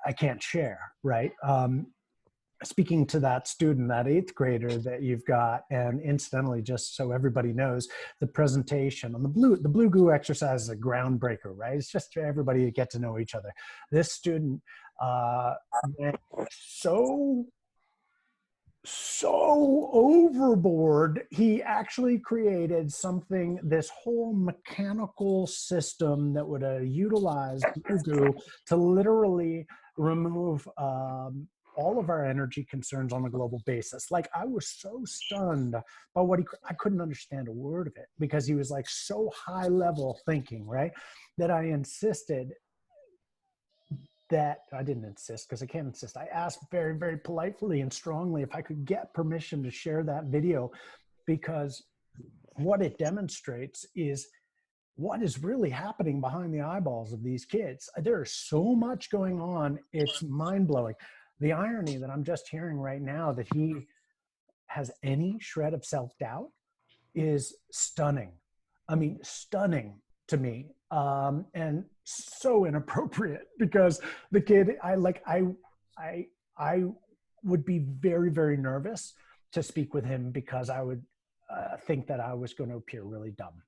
I can't share, right? Speaking to that student, that 8th grader that you've got, and incidentally, just so everybody knows, the presentation on the blue goo exercise is a groundbreaker, right? It's just for everybody to get to know each other. This student went so overboard, he actually created something, this whole mechanical system that would utilize Goo to literally remove all of our energy concerns on a global basis. Like, I was so stunned by what I couldn't understand a word of it because he was like so high level thinking, right? That I insisted that I didn't insist, because I can't insist. I asked very, very politely and strongly if I could get permission to share that video, because what it demonstrates is what is really happening behind the eyeballs of these kids. There's so much going on. It's mind-blowing. The irony that I'm just hearing right now, that he has any shred of self-doubt, is stunning. I mean, stunning to me, and so inappropriate, because the kid, I would be very, very nervous to speak with him, because I would think that I was going to appear really dumb.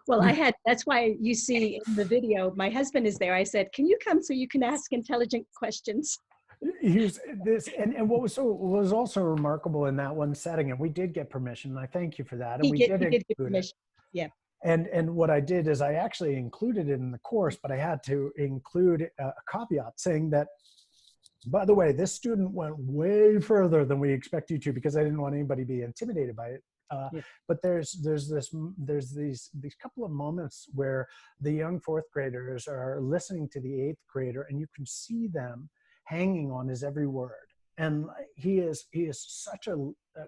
Well, that's why you see in the video, my husband is there. I said, can you come so you can ask intelligent questions? Here's this, and what was also remarkable in that one setting, and we did get permission, and I thank you for that. And He we did did get include permission. it. Yeah. And what I did is I actually included it in the course, but I had to include a caveat saying that, by the way, this student went way further than we expect you to, because I didn't want anybody to be intimidated by it. Yeah. But there's these couple of moments where the young 4th graders are listening to the 8th grader, and you can see them hanging on his every word. And he is such a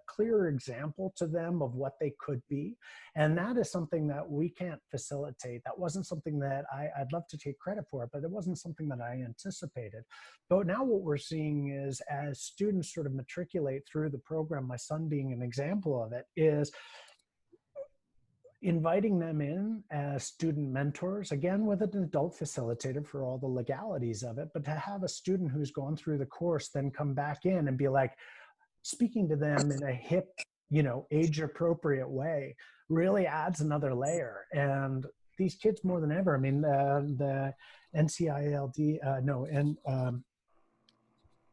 clear example to them of what they could be. And that is something that we can't facilitate. That wasn't something that I'd love to take credit for, but it wasn't something that I anticipated. But now what we're seeing is, as students sort of matriculate through the program, my son being an example of it, is inviting them in as student mentors, again with an adult facilitator for all the legalities of it, but to have a student who's gone through the course then come back in and be like, speaking to them in a hip, you know, age appropriate way, really adds another layer. And these kids, more than ever, I mean, the NCILD,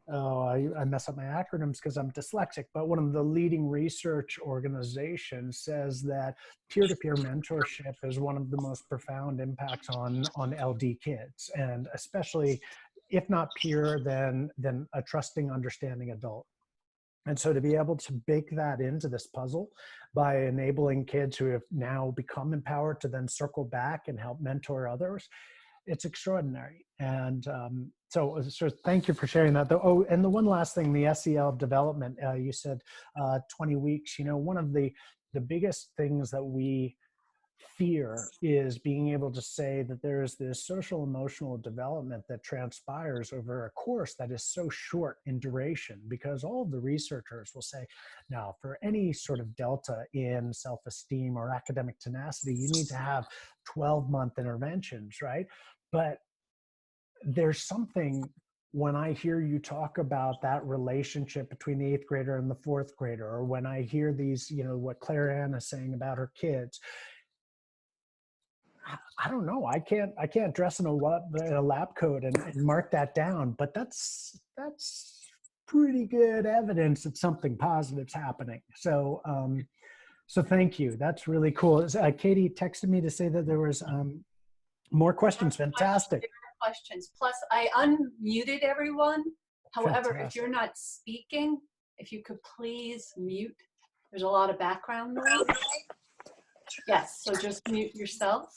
I mess up my acronyms because I'm dyslexic, but one of the leading research organizations says that peer-to-peer mentorship is one of the most profound impacts on LD kids, and especially, if not peer, then a trusting, understanding adult. And so to be able to bake that into this puzzle by enabling kids who have now become empowered to then circle back and help mentor others, it's extraordinary. And so thank you for sharing that. Oh, and the one last thing, the SEL development, you said 20 weeks. You know, one of the biggest things that we fear is being able to say that there is this social emotional development that transpires over a course that is so short in duration, because all of the researchers will say, now, for any sort of delta in self-esteem or academic tenacity, you need to have 12-month interventions, right? But there's something when I hear you talk about that relationship between the 8th grader and the 4th grader, or when I hear these, what Claire Ann is saying about her kids, I don't know. I can't dress in a lab coat and mark that down, but that's pretty good evidence that something positive's happening. So, so thank you. That's really cool. Katie texted me to say that there was more questions. Fantastic. Questions. Plus, I unmuted everyone. However, Fantastic. if you're not speaking, if you could please mute. There's a lot of background noise. Yes, so just mute yourself.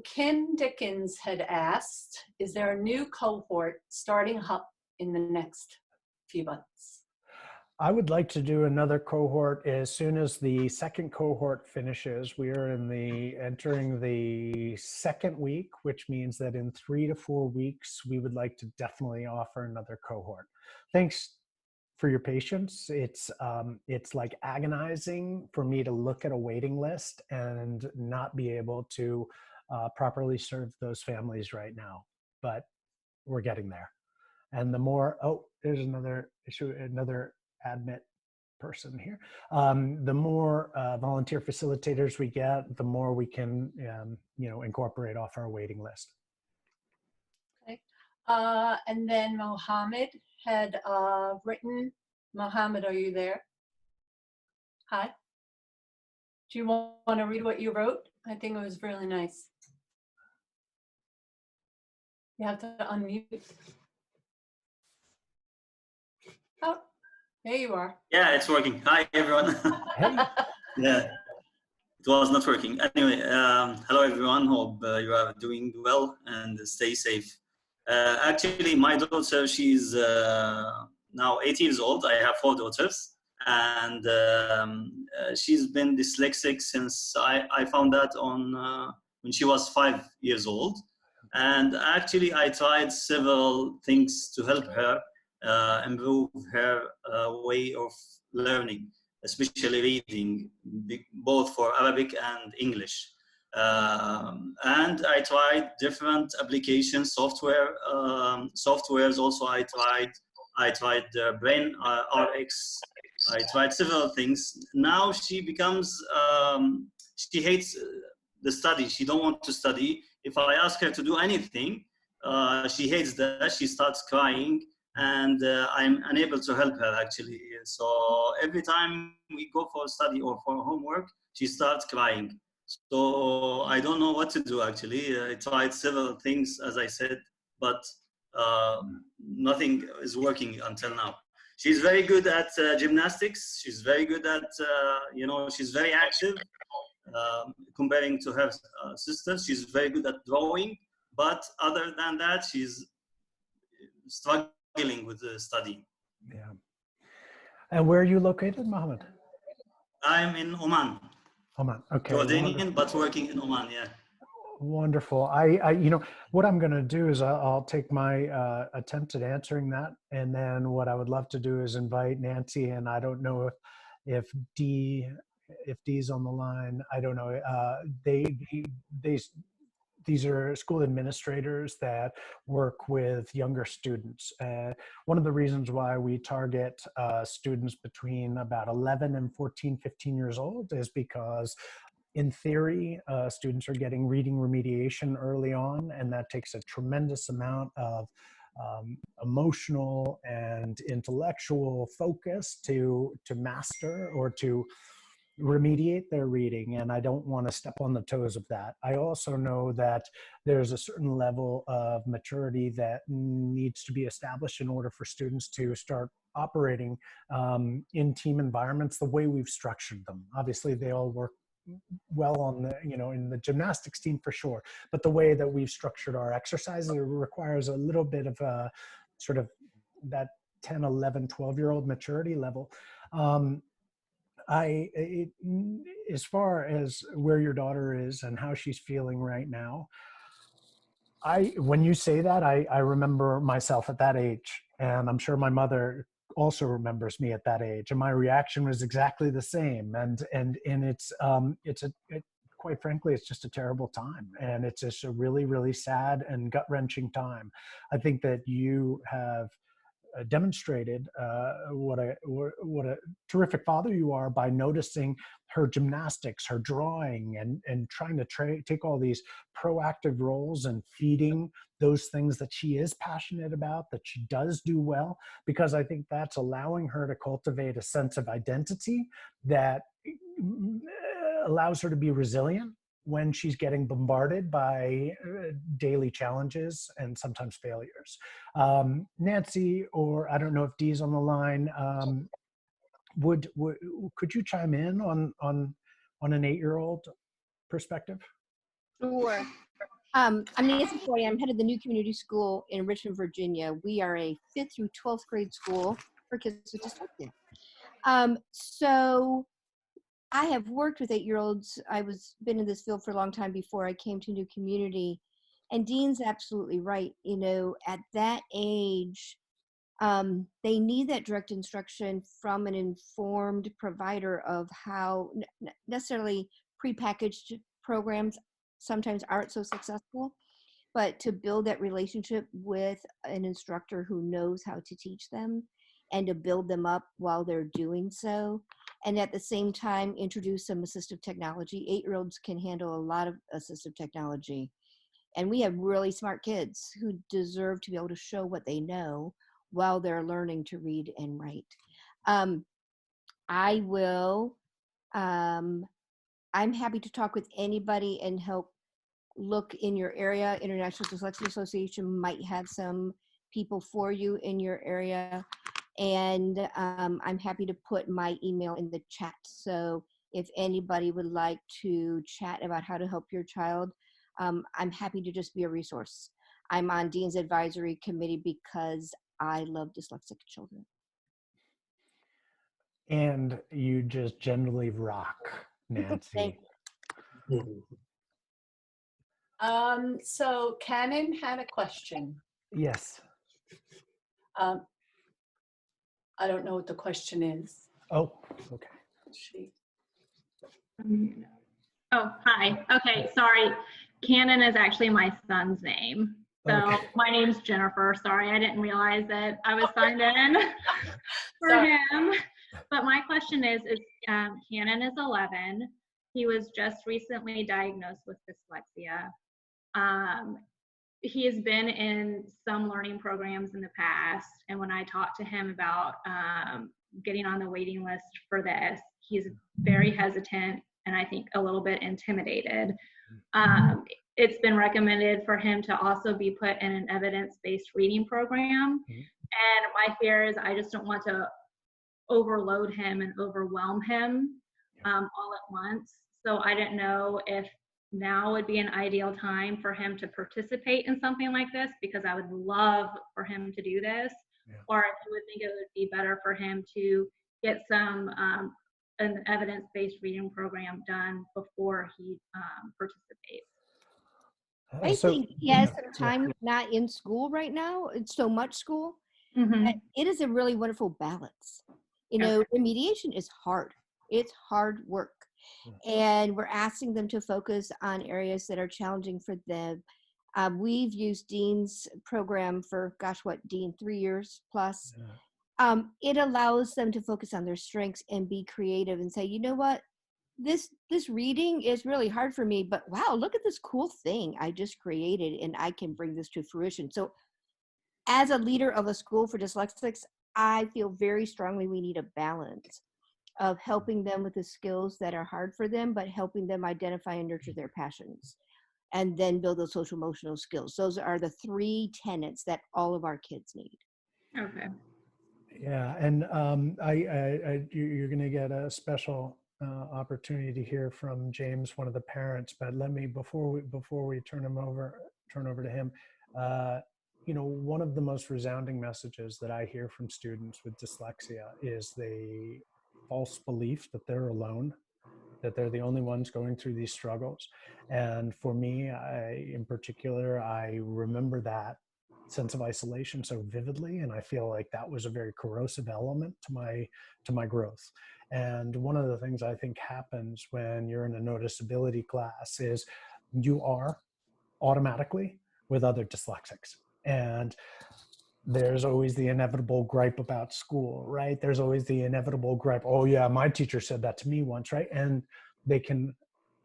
Ken Dickens had asked, is there a new cohort starting up in the next few months? I would like to do another cohort as soon as the second cohort finishes. We are entering the second week, which means that in 3 to 4 weeks, we would like to definitely offer another cohort. Thanks for your patience. It's like agonizing for me to look at a waiting list and not be able to properly serve those families right now, but we're getting there. And the more, there's another issue, another admit person here. The more volunteer facilitators we get, the more we can, incorporate off our waiting list. Okay. And then Mohammed had written. Mohammed, are you there? Hi. Do you want to read what you wrote? I think it was really nice. You have to unmute. Oh, there you are. Yeah, it's working. Hi, everyone. Hey. Yeah, it was not working. Anyway, hello, everyone. Hope you are doing well and stay safe. Actually, my daughter, she's now 8 years old. I have 4 daughters. And she's been dyslexic since I found that on when she was 5 years old. And actually, I tried several things to help her improve her way of learning, especially reading, both for Arabic and English. And I tried different applications, softwares also. I tried Brain RX. I tried several things. Now she becomes, she hates the study. She don't want to study. If I ask her to do anything, she hates that. She starts crying, and I'm unable to help her actually. So every time we go for study or for homework, she starts crying. So I don't know what to do actually. I tried several things, as I said, but nothing is working until now. She's very good at gymnastics. She's very good at, she's very active. Comparing to her sister, she's very good at drawing. But other than that, she's struggling with the study. Yeah. And where are you located, Mohammed? I'm in Oman. Oman, okay. Jordanian, but working in Oman, yeah. Wonderful. What I'm going to do is I'll take my attempt at answering that, and then what I would love to do is invite Nancy, and I don't know if Dee's on the line. I don't know. These are school administrators that work with younger students. One of the reasons why we target students between about 11 and 14, 15 years old is because in theory, students are getting reading remediation early on, and that takes a tremendous amount of emotional and intellectual focus to master or to remediate their reading, and I don't want to step on the toes of that. I also know that there's a certain level of maturity that needs to be established in order for students to start operating in team environments the way we've structured them. Obviously, they all work well on the, in the gymnastics team for sure, but the way that we've structured our exercises requires a little bit of a sort of that 10, 11, 12-year-old maturity level. As far as where your daughter is and how she's feeling right now, when you say that, I remember myself at that age, and I'm sure my mother also remembers me at that age, and my reaction was exactly the same. And it's quite frankly, it's just a terrible time. And it's just a really, really sad and gut-wrenching time. I think that you have demonstrated what a terrific father you are by noticing her gymnastics, her drawing, and trying to take all these proactive roles and feeding those things that she is passionate about, that she does do well, because I think that's allowing her to cultivate a sense of identity that allows her to be resilient when she's getting bombarded by daily challenges and sometimes failures. Nancy, or I don't know if Dee's on the line, could you chime in on an 8-year-old perspective? Sure. I'm Nancy Foy. I'm head of the new community school in Richmond, Virginia. We are a 5th through 12th grade school for kids with dyslexia. So I have worked with 8-year-olds. Been in this field for a long time before I came to new community. And Dean's absolutely right. You know, at that age, they need that direct instruction from an informed provider of how necessarily prepackaged programs sometimes aren't so successful, but to build that relationship with an instructor who knows how to teach them and to build them up while they're doing so. And at the same time, introduce some assistive technology. 8-year-olds can handle a lot of assistive technology. And we have really smart kids who deserve to be able to show what they know while they're learning to read and write. I'm happy to talk with anybody and help look in your area. International Dyslexia Association might have some people for you in your area. And I'm happy to put my email in the chat. So if anybody would like to chat about how to help your child, I'm happy to just be a resource. I'm on Dean's Advisory Committee because I love dyslexic children. And you just generally rock, Nancy. So Cannon had a question. Yes. I don't know what the question is. Oh, okay. Oh, hi. Okay, sorry. Cannon is actually my son's name. So my name's Jennifer. Sorry, I didn't realize that I was signed in for him. But my question is Cannon is 11. He was just recently diagnosed with dyslexia. He has been in some learning programs in the past, and when I talked to him about getting on the waiting list for this, he's very hesitant and I think a little bit intimidated. It's been recommended for him to also be put in an evidence-based reading program. And my fear is I just don't want to overload him and overwhelm him all at once. So I didn't know if now would be an ideal time for him to participate in something like this, because I would love for him to do this, or if you would think it would be better for him to get some an evidence-based reading program done before he participates. I think he has some time not in school right now. It's so much school. It is a really wonderful balance. You know, remediation is hard. It's hard work. And we're asking them to focus on areas that are challenging for them. We've used Dean's program for, gosh, what, Dean, 3 years plus. It allows them to focus on their strengths and be creative and say, you know what, this reading is really hard for me, but wow, look at this cool thing I just created and I can bring this to fruition. So as a leader of a school for dyslexics, I feel very strongly we need a balance of helping them with the skills that are hard for them, but helping them identify and nurture their passions and then build those social emotional skills. Those are the 3 tenets that all of our kids need. Okay. Yeah, and you're going to get a special opportunity to hear from James, one of the parents. But let me, before we turn over to him, you know, one of the most resounding messages that I hear from students with dyslexia is the false belief that they're alone, that they're the only ones going through these struggles. And for me, in particular, I remember that sense of isolation so vividly, and I feel like that was a very corrosive element to my growth. And one of the things I think happens when you're in a noticeability class is you are automatically with other dyslexics, and there's always the inevitable gripe about school, right? There's always the inevitable gripe, oh yeah, my teacher said that to me once, right? And they can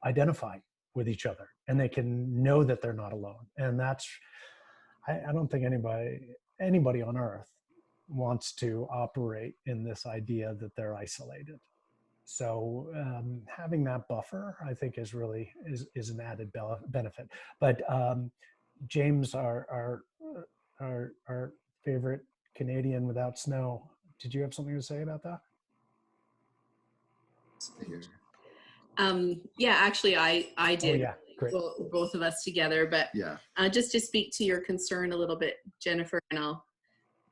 identify with each other, and they can know that they're not alone. And that's, I don't think anybody on earth wants to operate in this idea that they're isolated. So having that buffer, I think, is really is an added benefit. But James, our favorite Canadian without snow, did you have something to say about that? Yeah, actually, I did. Oh, yeah. Great. Both of us together, but yeah. Just to speak to your concern a little bit, Jennifer, and I'll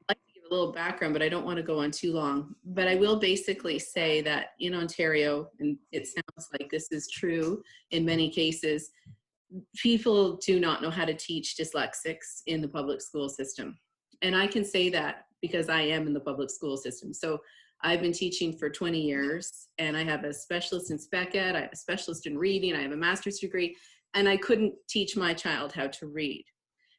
like to give a little background, but I don't want to go on too long. But I will basically say that in Ontario, and it sounds like this is true in many cases, people do not know how to teach dyslexics in the public school system. And I can say that because I am in the public school system. So I've been teaching for 20 years, and I have a specialist in spec ed, I have a specialist in reading, I have a master's degree, and I couldn't teach my child how to read.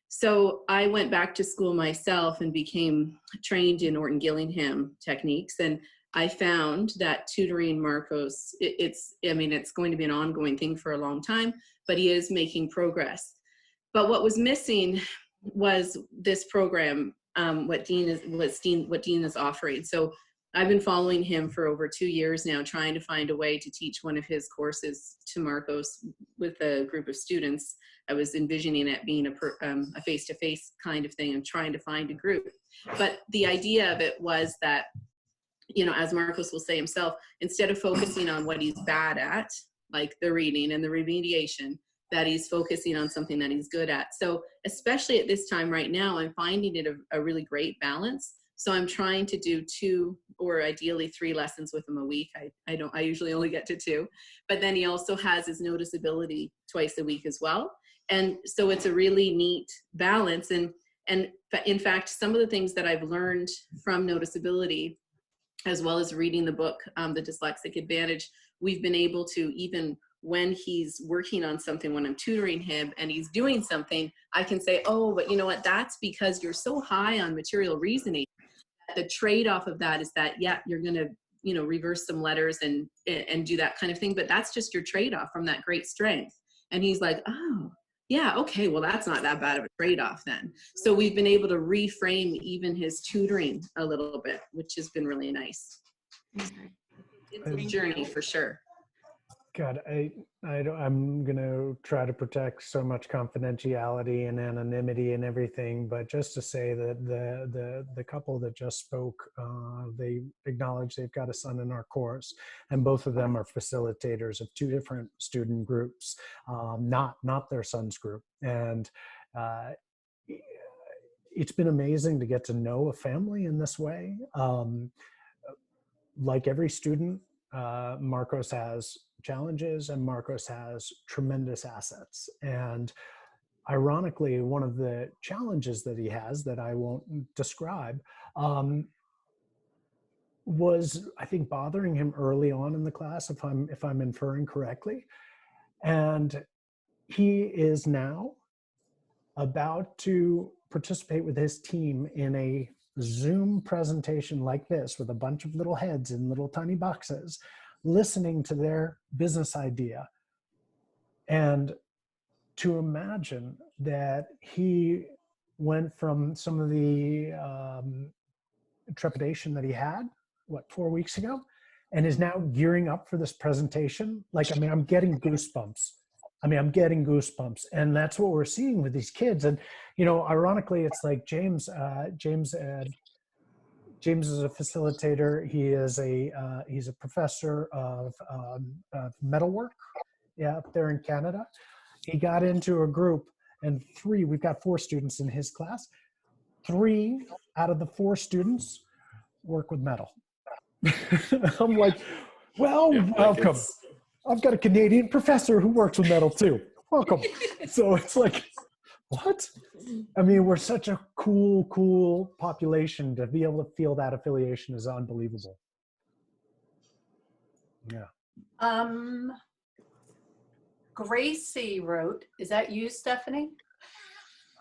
So I went back to school myself and became trained in Orton Gillingham techniques. And I found that tutoring Marcos, it's going to be an ongoing thing for a long time, but he is making progress. But what was missing was this program, what Dean is offering. So I've been following him for over 2 years now, trying to find a way to teach one of his courses to Marcos with a group of students. I was envisioning it being a face-to-face kind of thing and trying to find a group. But the idea of it was that, you know, as Marcos will say himself, instead of focusing on what he's bad at, like the reading and the remediation, that he's focusing on something that he's good at. So especially at this time right now, I'm finding it a really great balance. So I'm trying to do 2 or ideally 3 lessons with him a week. I usually only get to 2, but then he also has his noticeability twice a week as well. And so it's a really neat balance. And in fact, some of the things that I've learned from noticeability, as well as reading the book, The Dyslexic Advantage, we've been able to, even when he's working on something, when I'm tutoring him and he's doing something, I can say, oh, but you know what, that's because you're so high on material reasoning. The trade-off of that is that, yeah, you're going to, you know, reverse some letters and do that kind of thing, but that's just your trade-off from that great strength. And he's like, oh, yeah, okay, well, that's not that bad of a trade-off then. So we've been able to reframe even his tutoring a little bit, which has been really nice. It's a journey for sure. God, I'm going to try to protect so much confidentiality and anonymity and everything, but just to say that the couple that just spoke, they acknowledge they've got a son in our course, and both of them are facilitators of 2 different student groups, not their son's group. And it's been amazing to get to know a family in this way. Like every student, Marcos has challenges and Marcos has tremendous assets. And ironically, one of the challenges that he has that I won't describe was, I think, bothering him early on in the class, if I'm inferring correctly. And he is now about to participate with his team in a Zoom presentation like this with a bunch of little heads in little tiny boxes, listening to their business idea. And to imagine that he went from some of the trepidation that he had, 4 weeks ago, and is now gearing up for this presentation. Like, I mean, I'm getting goosebumps. And that's what we're seeing with these kids. And, you know, ironically, it's like James is a facilitator. He's a professor of metalwork, up there in Canada. He got into a group, and we've got 4 students in his class. 3 out of the 4 students work with metal. I'm like, well, welcome. I've got a Canadian professor who works with metal too. Welcome. So it's like, What? I mean, we're such a cool population. To be able to feel that affiliation is unbelievable. Yeah. Gracie wrote, is that you, Stephanie?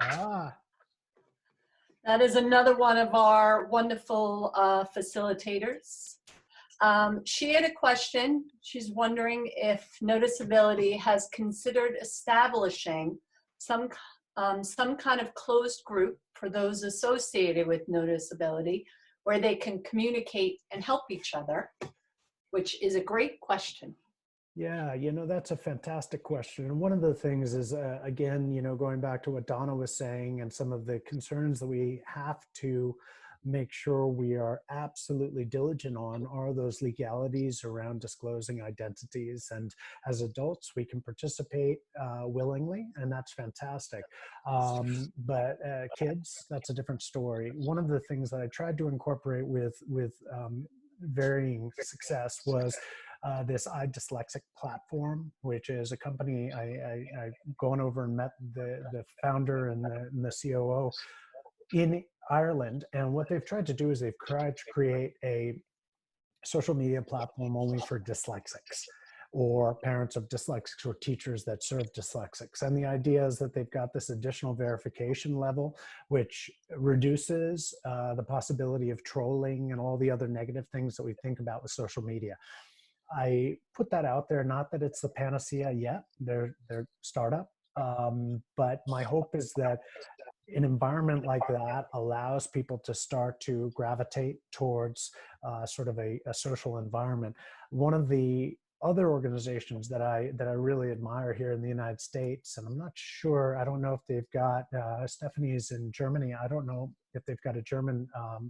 Ah. That is another one of our wonderful facilitators. She had a question. She's wondering if Noticeability has considered establishing some kind of closed group for those associated with Noticeability where they can communicate and help each other, which is a great question. Yeah, that's a fantastic question. And one of the things is, again, going back to what Donna was saying and some of the concerns that we have to make sure we are absolutely diligent on are those legalities around disclosing identities. And as adults, we can participate willingly, and that's fantastic. But kids, that's a different story. One of the things that I tried to incorporate with varying success was this iDyslexic platform, which is a company I've gone over and met the founder and the COO in Ireland. And what they've tried to do is they've tried to create a social media platform only for dyslexics or parents of dyslexics or teachers that serve dyslexics. And the idea is that they've got this additional verification level, which reduces the possibility of trolling and all the other negative things that we think about with social media. I put that out there, not that it's the panacea yet, they're startup, but my hope is that an environment like that allows people to start to gravitate towards sort of a social environment. One of the other organizations that I really admire here in the United States, and I'm not sure, I don't know if they've got, Stephanie's in Germany, I don't know if they've got a German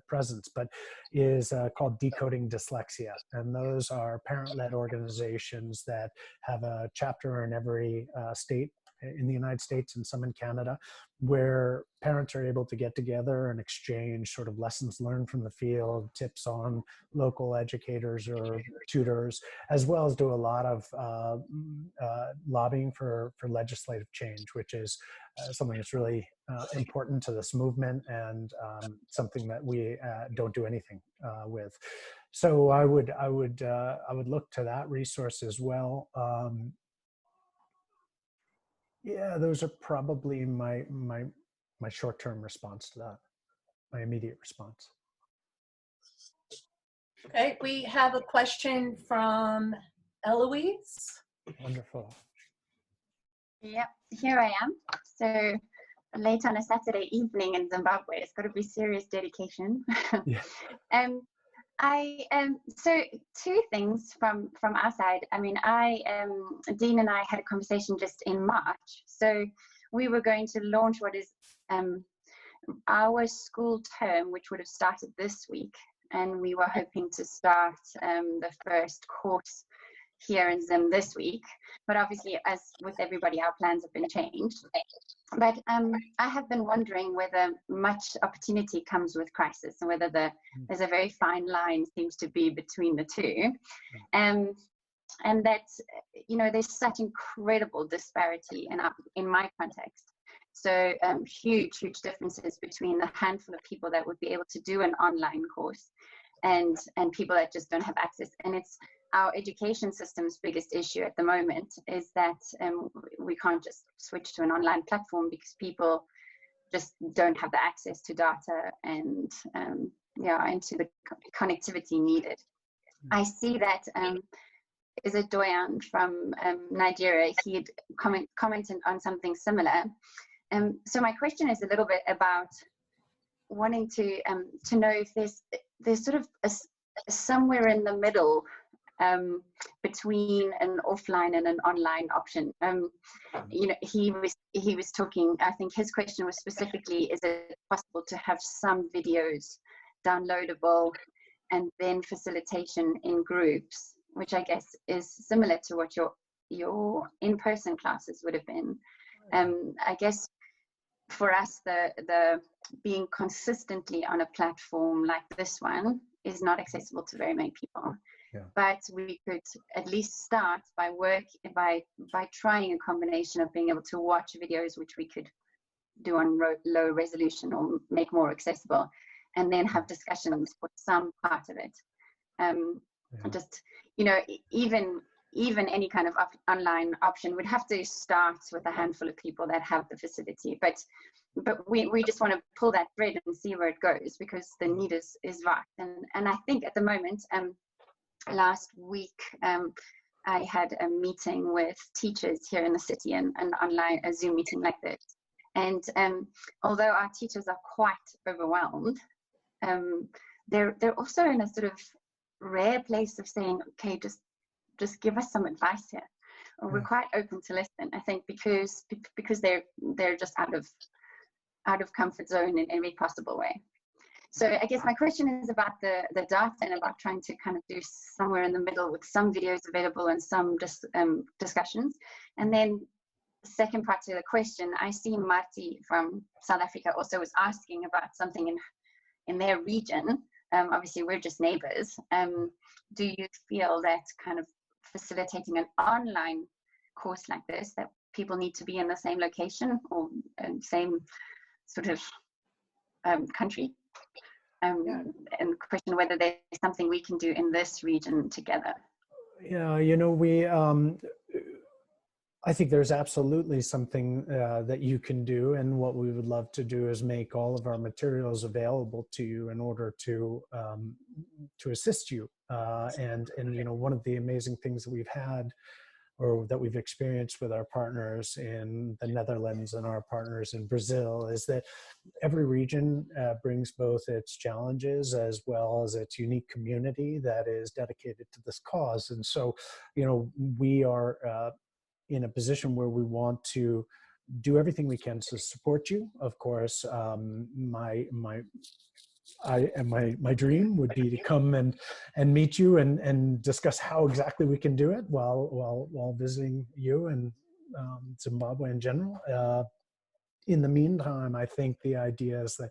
presence, but is called Decoding Dyslexia. And those are parent-led organizations that have a chapter in every state in the United States and some in Canada, where parents are able to get together and exchange sort of lessons learned from the field, tips on local educators or tutors, as well as do a lot of lobbying for legislative change, which is something that's really important to this movement and something that we don't do anything with. So I would look to that resource as well. Yeah, those are probably my short-term response to that, my immediate response. Okay, we have a question from Eloise. Wonderful. Yep, here I am. So late on a Saturday evening in Zimbabwe, it's got to be serious dedication. Yeah. So two things from our side. I mean, Dean and I had a conversation just in March. So we were going to launch what is our school term, which would have started this week. And we were hoping to start the first course here in Zim this week. But obviously, as with everybody, our plans have been changed. But I have been wondering whether much opportunity comes with crisis and whether there's a very fine line seems to be between the two. And that, there's such incredible disparity in my context. So huge differences between the handful of people that would be able to do an online course and people that just don't have access. And it's our education system's biggest issue at the moment is that we can't just switch to an online platform because people just don't have the access to data and into the connectivity needed. I see that is a Doyan from Nigeria. He had commented on something similar. So my question is a little bit about wanting to know if there's sort of somewhere in the middle between an offline and an online option. He was talking, I think his question was specifically, is it possible to have some videos downloadable and then facilitation in groups, which I guess is similar to what your in-person classes would have been. I guess for us, the being consistently on a platform like this one is not accessible to very many people. Yeah. But we could at least start by trying a combination of being able to watch videos, which we could do on low resolution or make more accessible, and then have discussions for some part of it. Just, you know, even any kind of online option would have to start with a handful of people that have the facility, but we just want to pull that thread and see where it goes, because the need is vast. And I think at the moment, last week, I had a meeting with teachers here in the city, and online, a Zoom meeting like this. And although our teachers are quite overwhelmed, they're also in a sort of rare place of saying, okay, just give us some advice here. We're quite open to listen, I think, because they're just out of comfort zone in every possible way. So I guess my question is about the data, and about trying to kind of do somewhere in the middle with some videos available and some discussions. And then the second part to the question, I see Marty from South Africa also was asking about something in their region. Obviously, we're just neighbors. Do you feel that kind of facilitating an online course like this, that people need to be in the same location or same sort of country? And question whether there's something we can do in this region together. Yeah, you know, I think there's absolutely something that you can do, and what we would love to do is make all of our materials available to you in order to assist you. And you know, one of the amazing things that we've had, or that we've experienced with our partners in the Netherlands and our partners in Brazil, is that every region brings both its challenges as well as its unique community that is dedicated to this cause. And so, you know, we are in a position where we want to do everything we can to support you. Of course, my dream would be to come and meet you and discuss how exactly we can do it while visiting you and Zimbabwe in general. In the meantime, I think the idea is that,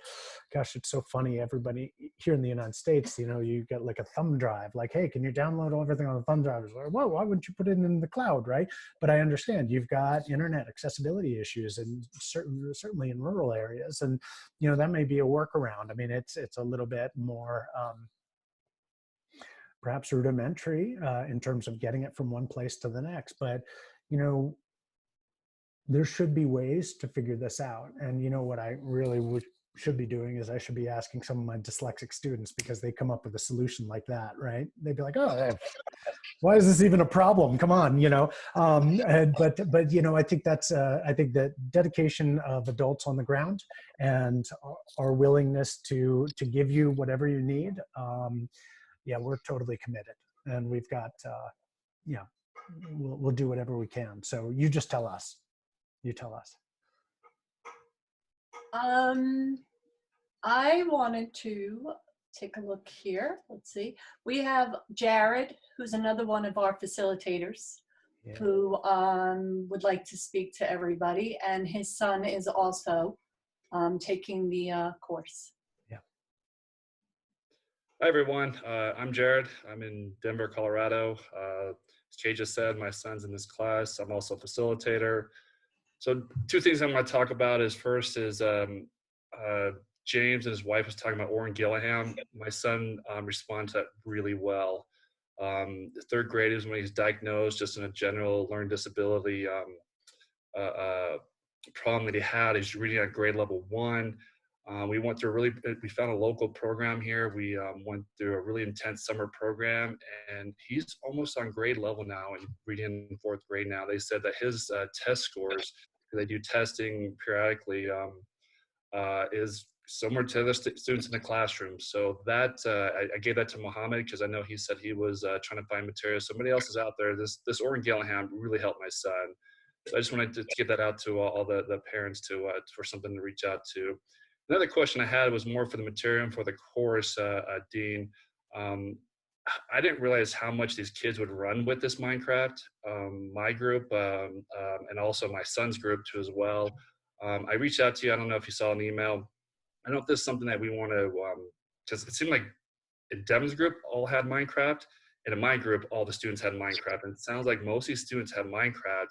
gosh, it's so funny. Everybody here in the United States, you know, you get like a thumb drive, like, hey, can you download everything on a thumb drive? It's like, whoa, why wouldn't you put it in the cloud, right? But I understand you've got internet accessibility issues, and certainly in rural areas, and you know, that may be a workaround. I mean, it's a little bit more perhaps rudimentary in terms of getting it from one place to the next, but you know, there should be ways to figure this out. And you know what I really should be doing is I should be asking some of my dyslexic students, because they come up with a solution like that, right? They'd be like, oh, why is this even a problem? Come on, you know. But you know, I think that's I think that dedication of adults on the ground and our willingness to give you whatever you need. Yeah, we're totally committed, and we've got yeah, we'll do whatever we can. So you just tell us. You tell us. I wanted to take a look here. Let's see. We have Jared, who's another one of our facilitators, who would like to speak to everybody, and his son is also taking the course. Yeah. Hi, everyone. I'm Jared. I'm in Denver, Colorado. As Kay just said, my son's in this class. I'm also a facilitator. So two things I'm going to talk about is first is James and his wife was talking about Orrin Gillingham. My son responded to that really well. The third grade is when he's diagnosed just in a general learning disability problem that he had. He's reading at grade level 1. We went through we found a local program here. We went through a really intense summer program, and he's almost on grade level now and reading in 4th grade now. They said that his test scores, they do testing periodically, is similar to the students in the classroom. So that I gave that to Mohammed, because I know he said he was trying to find material. Somebody else is out there. This Orrin Gillingham really helped my son. So I just wanted to get that out to all the parents for something to reach out to. Another question I had was more for the material and for the course, Dean. I didn't realize how much these kids would run with this Minecraft. My group and also my son's group too as well. I reached out to you. I don't know if you saw an email. I don't know if this is something that we want to, because it seemed like in Devin's group all had Minecraft, and in my group all the students had Minecraft. And it sounds like most of these students have Minecraft.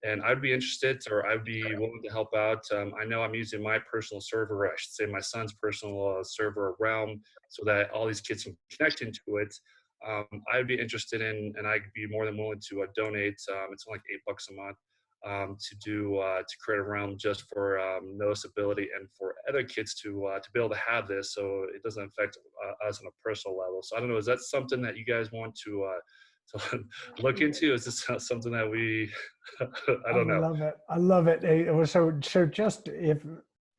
And I'd be interested, or I'd be willing to help out. I know I'm using my personal server, or I should say my son's personal server, Realm, so that all these kids can connect into it. I'd be interested in, and I'd be more than willing to donate. It's only like $8 a month to create a realm just for noticeability and for other kids to be able to have this, so it doesn't affect us on a personal level. So I don't know, is that something that you guys want to look into? Is this something that we I don't know. I love it. I love it. So just if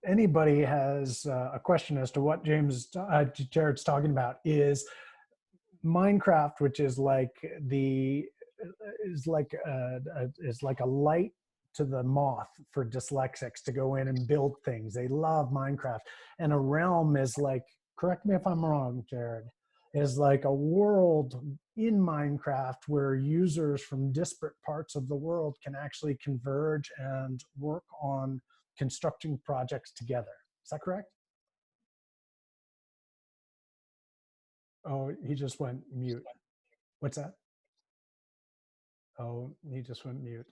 anybody has a question as to what Jared's talking about, is Minecraft, which is like is like a light to the moth for dyslexics to go in and build things. They love Minecraft. And a realm is like, correct me if I'm wrong, Jared, is like a world in Minecraft where users from disparate parts of the world can actually converge and work on constructing projects together. Is that correct? Oh, he just went mute. What's that? Oh, he just went mute.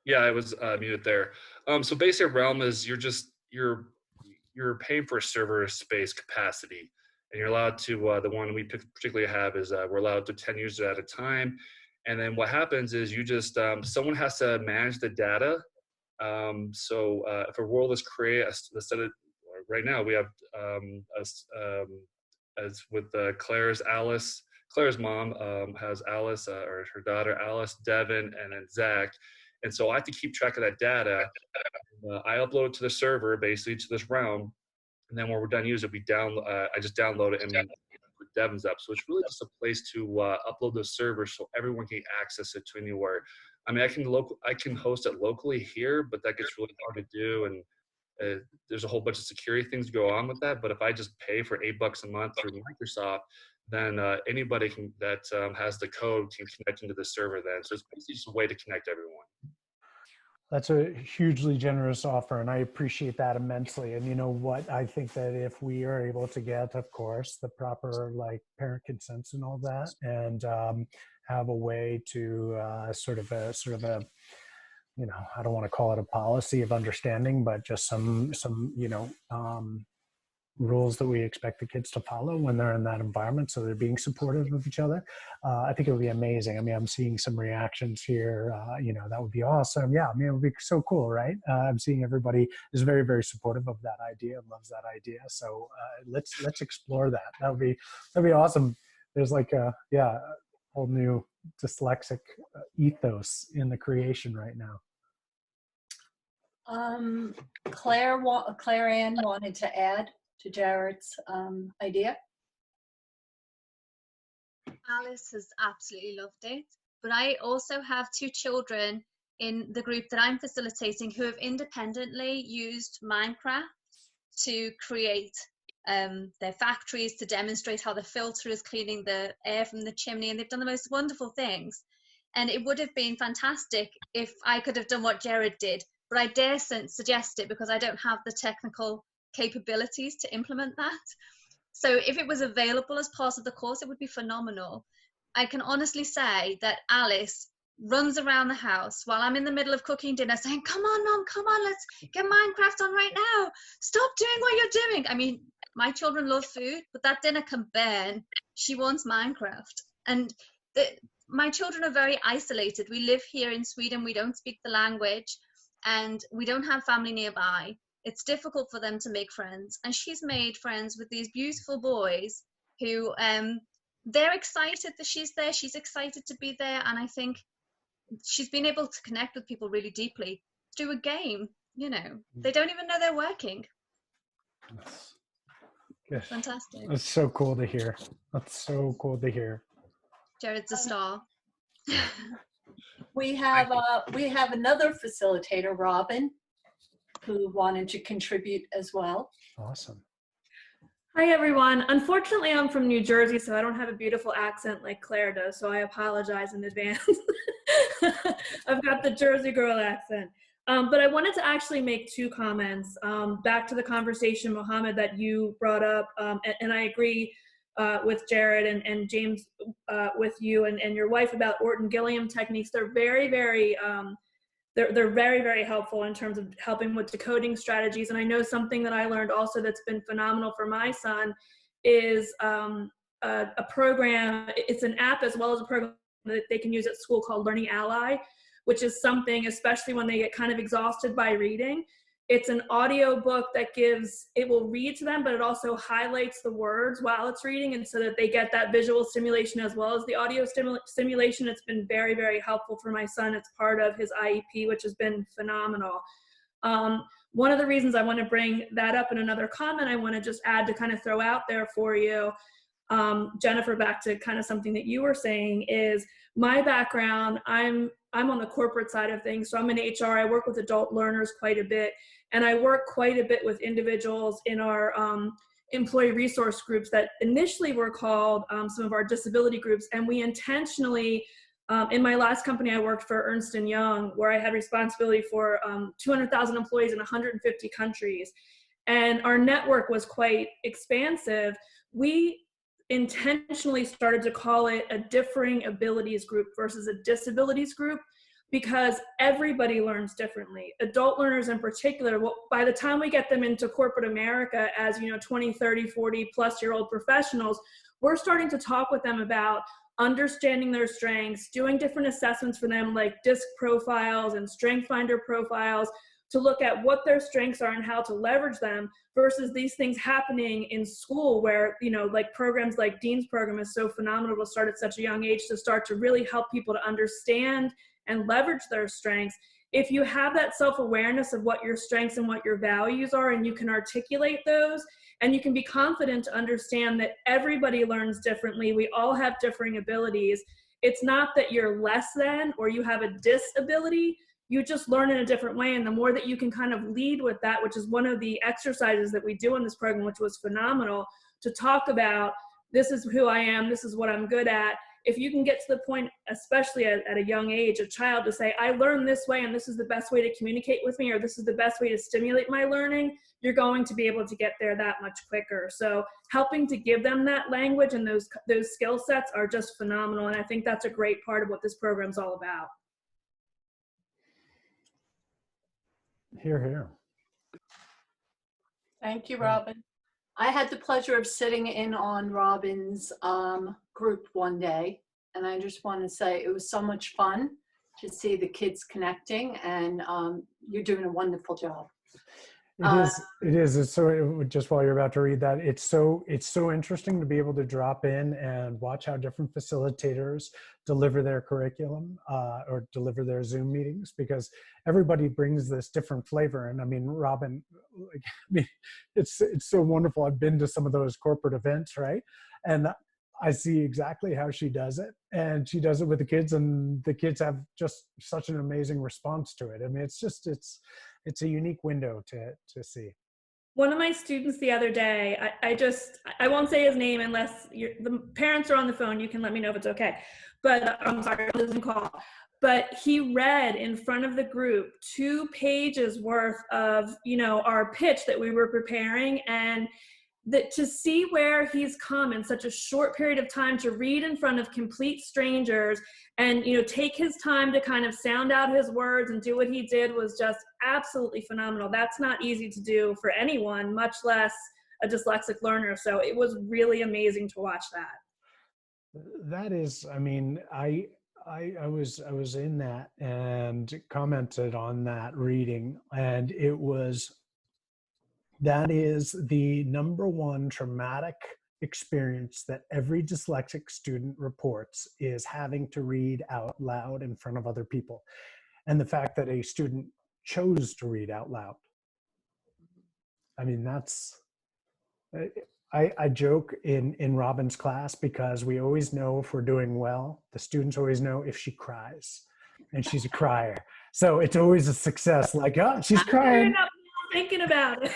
Yeah, I was muted there. So basically, Realm is you're paying for server space capacity, and you're allowed to the one we particularly have is we're allowed to 10 users at a time. And then what happens is you just someone has to manage the data. So if a world is created, instead of right now we have as with Claire's mom has Alice, or her daughter Alice, Devin, and then Zach. And so I have to keep track of that data. I upload it to the server, basically to this realm, and then when we're done using it, I just download it and put Devin's up. So it's really just a place to upload the server so everyone can access it to anywhere. I mean, I can host it locally here, but that gets really hard to do, and there's a whole bunch of security things go on with that. But if I just pay for $8 a month through Microsoft, then anybody that has the code can connect into the server then. So it's basically just a way to connect everyone. That's a hugely generous offer, and I appreciate that immensely. And you know what? I think that if we are able to get, of course, the proper like parent consents and all that, and have a way to sort of a, you know, I don't want to call it a policy of understanding, but just some you know, rules that we expect the kids to follow when they're in that environment, so they're being supportive of each other. I think it would be amazing. I mean, I'm seeing some reactions here. You know, that would be awesome. Yeah, I mean, it would be so cool, right? I'm seeing everybody is very, very supportive of that idea and loves that idea. So let's explore that. That'd be awesome. There's like a whole new dyslexic ethos in the creation right now. Claire Ann wanted to add to Jared's idea. Alice has absolutely loved it, but I also have 2 children in the group that I'm facilitating who have independently used Minecraft to create their factories, to demonstrate how the filter is cleaning the air from the chimney, and they've done the most wonderful things. And it would have been fantastic if I could have done what Jared did, but I daresn't suggest it because I don't have the technical capabilities to implement that. So if it was available as part of the course, it would be phenomenal. I can honestly say that Alice runs around the house while I'm in the middle of cooking dinner saying, come on, Mom, come on, let's get Minecraft on right now. Stop doing what you're doing. I mean, my children love food, but that dinner can burn. She wants Minecraft. And my children are very isolated. We live here in Sweden. We don't speak the language, and we don't have family nearby. It's difficult for them to make friends. And she's made friends with these beautiful boys who they're excited that she's there. She's excited to be there. And I think she's been able to connect with people really deeply through a game. You know, they don't even know they're working. Yes. Fantastic. That's so cool to hear. That's so cool to hear. Jared's a star. We have another facilitator, Robin, who wanted to contribute as well. Awesome. Hi, everyone. Unfortunately, I'm from New Jersey, so I don't have a beautiful accent like Claire does, so I apologize in advance. I've got the Jersey girl accent. But I wanted to actually make 2 comments. Back to the conversation, Mohammed, that you brought up, and I agree with Jared and James, with you and your wife about Orton Gilliam techniques. They're very, very they're very, very helpful in terms of helping with decoding strategies. And I know something that I learned also that's been phenomenal for my son is a program. It's an app as well as a program that they can use at school called Learning Ally, which is something, especially when they get kind of exhausted by reading. It's an audio book that it will read to them, but it also highlights the words while it's reading, and so that they get that visual stimulation as well as the audio stimulation. It's been very, very helpful for my son. It's part of his IEP, which has been phenomenal. One of the reasons I want to bring that up, in another comment I want to just add to kind of throw out there for you, Jennifer, back to kind of something that you were saying, is my background. I'm on the corporate side of things, so I'm in HR. I work with adult learners quite a bit, and I work quite a bit with individuals in our employee resource groups that initially were called some of our disability groups. And we intentionally, in my last company, I worked for Ernst & Young, where I had responsibility for 200,000 employees in 150 countries. And our network was quite expansive. We intentionally started to call it a differing abilities group versus a disabilities group, because everybody learns differently. Adult learners in particular, by the time we get them into corporate America as 20, 30, 40 plus year old professionals, we're starting to talk with them about understanding their strengths, doing different assessments for them like DISC profiles and Strength Finder profiles, to look at what their strengths are and how to leverage them, versus these things happening in school where, like programs like Dean's program is so phenomenal to start at such a young age, to start to really help people to understand and leverage their strengths. If you have that self-awareness of what your strengths and what your values are, and you can articulate those, and you can be confident to understand that everybody learns differently, we all have differing abilities. It's not that you're less than or you have a disability, you just learn in a different way. And the more that you can kind of lead with that, which is one of the exercises that we do in this program, which was phenomenal, to talk about, this is who I am, this is what I'm good at. If you can get to the point, especially at a young age, a child, to say, I learned this way and this is the best way to communicate with me, or this is the best way to stimulate my learning, you're going to be able to get there that much quicker. So helping to give them that language and those skill sets are just phenomenal. And I think that's a great part of what this program's all about. Hear, hear. Thank you, Robin. I had the pleasure of sitting in on Robin's group one day, and I just want to say it was so much fun to see the kids connecting, and you're doing a wonderful job. It is. It's so, just while you're about to read that, it's so interesting to be able to drop in and watch how different facilitators deliver their curriculum or deliver their Zoom meetings, because everybody brings this different flavor. And I mean, Robin, it's so wonderful. I've been to some of those corporate events, right? And I see exactly how she does it, and she does it with the kids, and the kids have just such an amazing response to it. I mean, it's a unique window to see. One of my students the other day, I won't say his name unless the parents are on the phone. You can let me know if it's okay. But I'm sorry, I wasn't called. But he read in front of the group 2 pages worth of, our pitch that we were preparing, and that to see where he's come in such a short period of time to read in front of complete strangers and, take his time to kind of sound out his words and do what he did was just absolutely phenomenal. That's not easy to do for anyone, much less a dyslexic learner. So it was really amazing to watch that. That is, I mean, I was in that and commented on that reading, and that is the #1 traumatic experience that every dyslexic student reports, is having to read out loud in front of other people. And the fact that a student chose to read out loud. I mean, I joke in Robin's class, because we always know if we're doing well. The students always know if she cries, and she's a crier. So it's always a success, like, oh, she's crying. Thinking about it.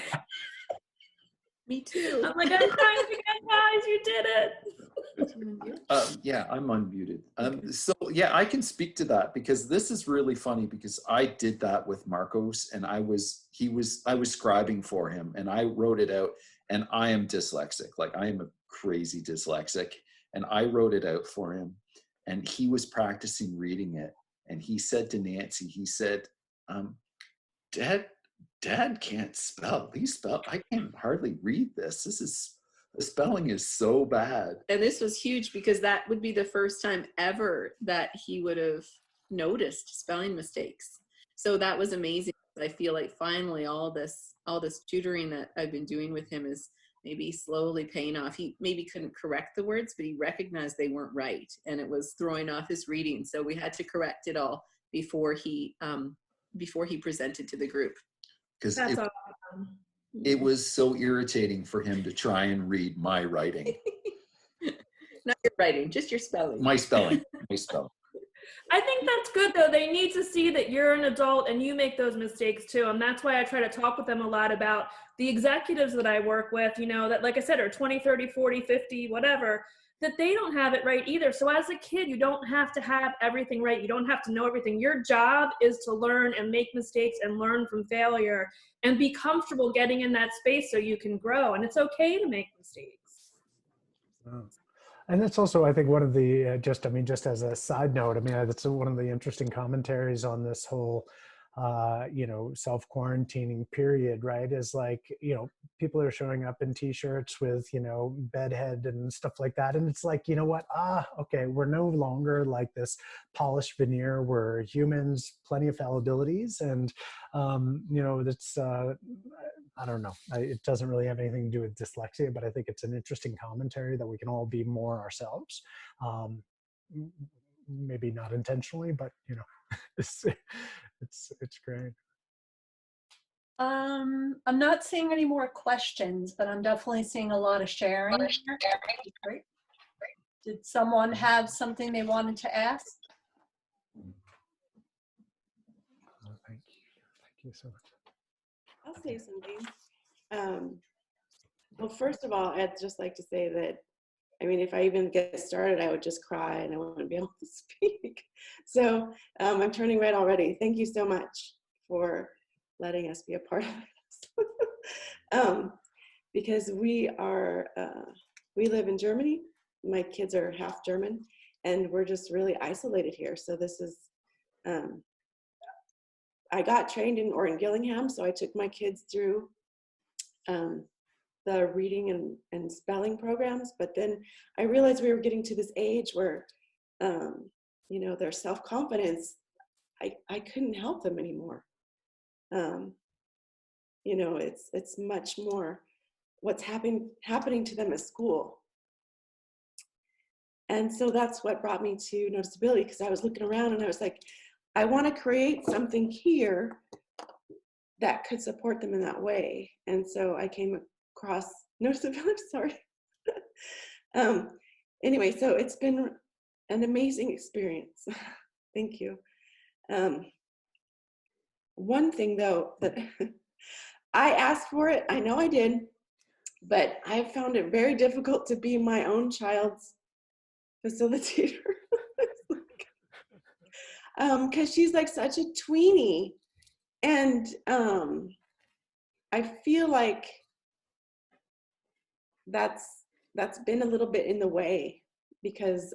Me too. I'm like, I'm crying again, guys. You did it. Yeah, I'm unmuted. So yeah, I can speak to that, because this is really funny, because I did that with Marcos, and I was scribing for him, and I wrote it out, and I am dyslexic. Like, I am a crazy dyslexic, and I wrote it out for him, and he was practicing reading it, and he said to Nancy, he said, Dad can't spell. I can hardly read this. The spelling is so bad. And this was huge because that would be the first time ever that he would have noticed spelling mistakes. So that was amazing. I feel like finally all this tutoring that I've been doing with him is maybe slowly paying off. He maybe couldn't correct the words, but he recognized they weren't right, and it was throwing off his reading. So we had to correct it all before he presented to the group. Because it was so irritating for him to try and read my writing. Not your writing, just your spelling. My spelling. I think that's good though. They need to see that you're an adult and you make those mistakes too. And that's why I try to talk with them a lot about the executives that I work with, you know, that like I said, are 20, 30, 40, 50, whatever, that they don't have it right either. So as a kid, you don't have to have everything right. You don't have to know everything. Your job is to learn and make mistakes and learn from failure and be comfortable getting in that space so you can grow. And it's okay to make mistakes. Oh. And that's also, I think, one of the, just as a side note, I mean, that's one of the interesting commentaries on this whole, self-quarantining period, right? Is like, people are showing up in t-shirts with, bedhead and stuff like that. And it's like, you know what? Okay, we're no longer like this polished veneer. We're humans, plenty of fallibilities. And, that's, I don't know. It doesn't really have anything to do with dyslexia, but I think it's an interesting commentary that we can all be more ourselves. Maybe not intentionally, but it's great. I'm not seeing any more questions, but I'm definitely seeing a lot of sharing. Great. Did someone have something they wanted to ask? Thank you so much. I'll say something. Well, first of all, I'd just like to say that, I mean, if I even get started, I would just cry and I wouldn't be able to speak. So I'm turning red already. Thank you so much for letting us be a part of this. Because we live in Germany. My kids are half German and we're just really isolated here. So this is, I got trained in Orton Gillingham, so I took my kids through the reading and spelling programs, but then I realized we were getting to this age where, their self-confidence, I couldn't help them anymore. It's much more what's happening to them at school. And so that's what brought me to Noticeability, because I was looking around and I was like, I want to create something here that could support them in that way. And so I came across Noticeability, sorry. Anyway, so it's been an amazing experience. Thank you. One thing though, that I asked for it, I know I did, but I found it very difficult to be my own child's facilitator. Because she's like such a tweenie, and I feel like that's been a little bit in the way because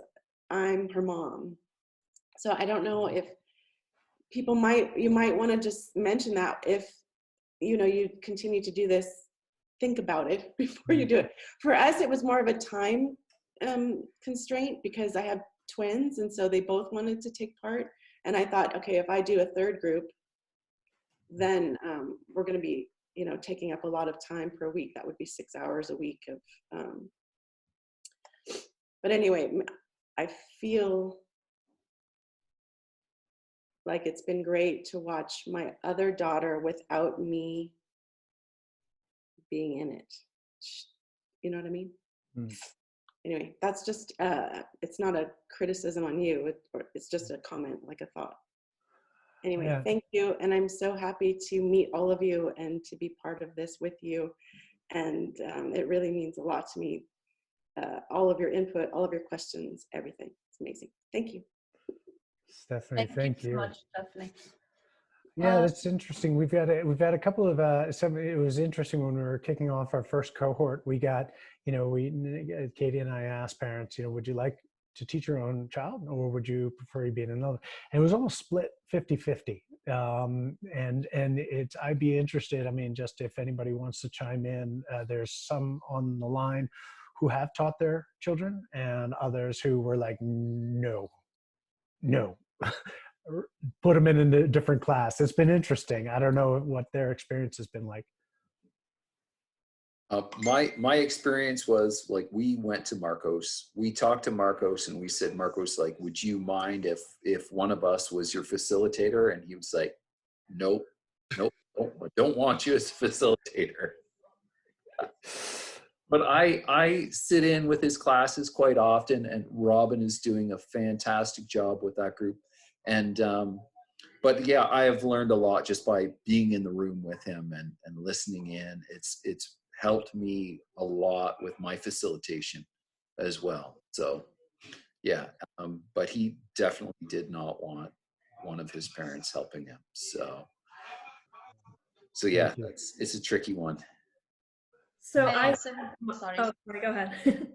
I'm her mom. So I don't know if you might want to just mention that if you continue to do this, think about it before you do it. For us, it was more of a time constraint because I have twins, and so they both wanted to take part. And I thought, okay, if I do a third group, then we're going to be, taking up a lot of time per week. That would be 6 hours a week of. But anyway, I feel like it's been great to watch my other daughter without me being in it. You know what I mean? Mm. Anyway, that's just, it's not a criticism on you. It's just a comment, like a thought. Anyway, yeah. Thank you. And I'm so happy to meet all of you and to be part of this with you. And it really means a lot to me. All of your input, all of your questions, everything. It's amazing. Thank you. Stephanie, thank you. So much, Stephanie. Yeah, that's interesting. We've had a couple of it was interesting when we were kicking off our first cohort. We got, Katie and I asked parents, would you like to teach your own child or would you prefer to be in another? And it was almost split 50-50. And it's, I'd be interested, I mean, just if anybody wants to chime in, there's some on the line who have taught their children and others who were like, no, put them in a different class. It's been interesting. I don't know what their experience has been like. My experience was like, we went to Marcos, we talked to Marcos and we said, Marcos, like, would you mind if one of us was your facilitator? And he was like, nope, I don't want you as a facilitator. But I sit in with his classes quite often, and Robin is doing a fantastic job with that group. And but yeah, I have learned a lot just by being in the room with him and listening in. It's helped me a lot with my facilitation as well. So yeah, but he definitely did not want one of his parents helping him. So yeah, it's a tricky one. So sorry. Oh, sorry, go ahead.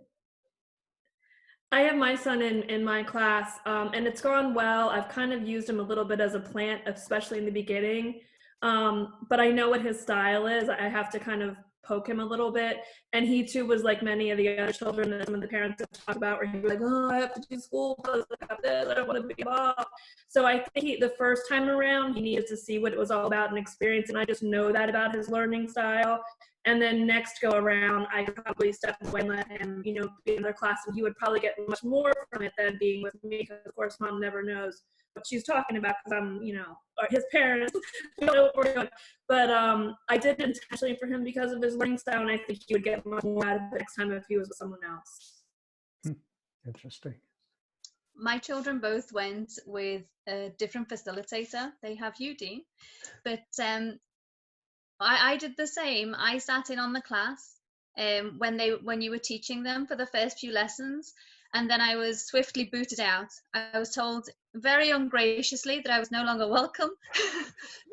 I have my son in my class, and it's gone well. I've kind of used him a little bit as a plant, especially in the beginning. But I know what his style is. I have to kind of poke him a little bit. And he too was like many of the other children that some of the parents have talked about, where he was like, oh, I have to do school because I have this, I don't want to be involved. So I think the first time around, he needed to see what it was all about and experience. And I just know that about his learning style. And then next go around, I could probably step away and let him, be in their class, and he would probably get much more from it than being with me, because of course mom never knows what she's talking about, because I'm, or his parents don't know what we're doing. But I did it intentionally for him because of his learning style, and I think he would get much more out of it next time if he was with someone else. Interesting. My children both went with a different facilitator. They have you, Dean, but I did the same. I sat in on the class when you were teaching them for the first few lessons, and then I was swiftly booted out. I was told very ungraciously that I was no longer welcome,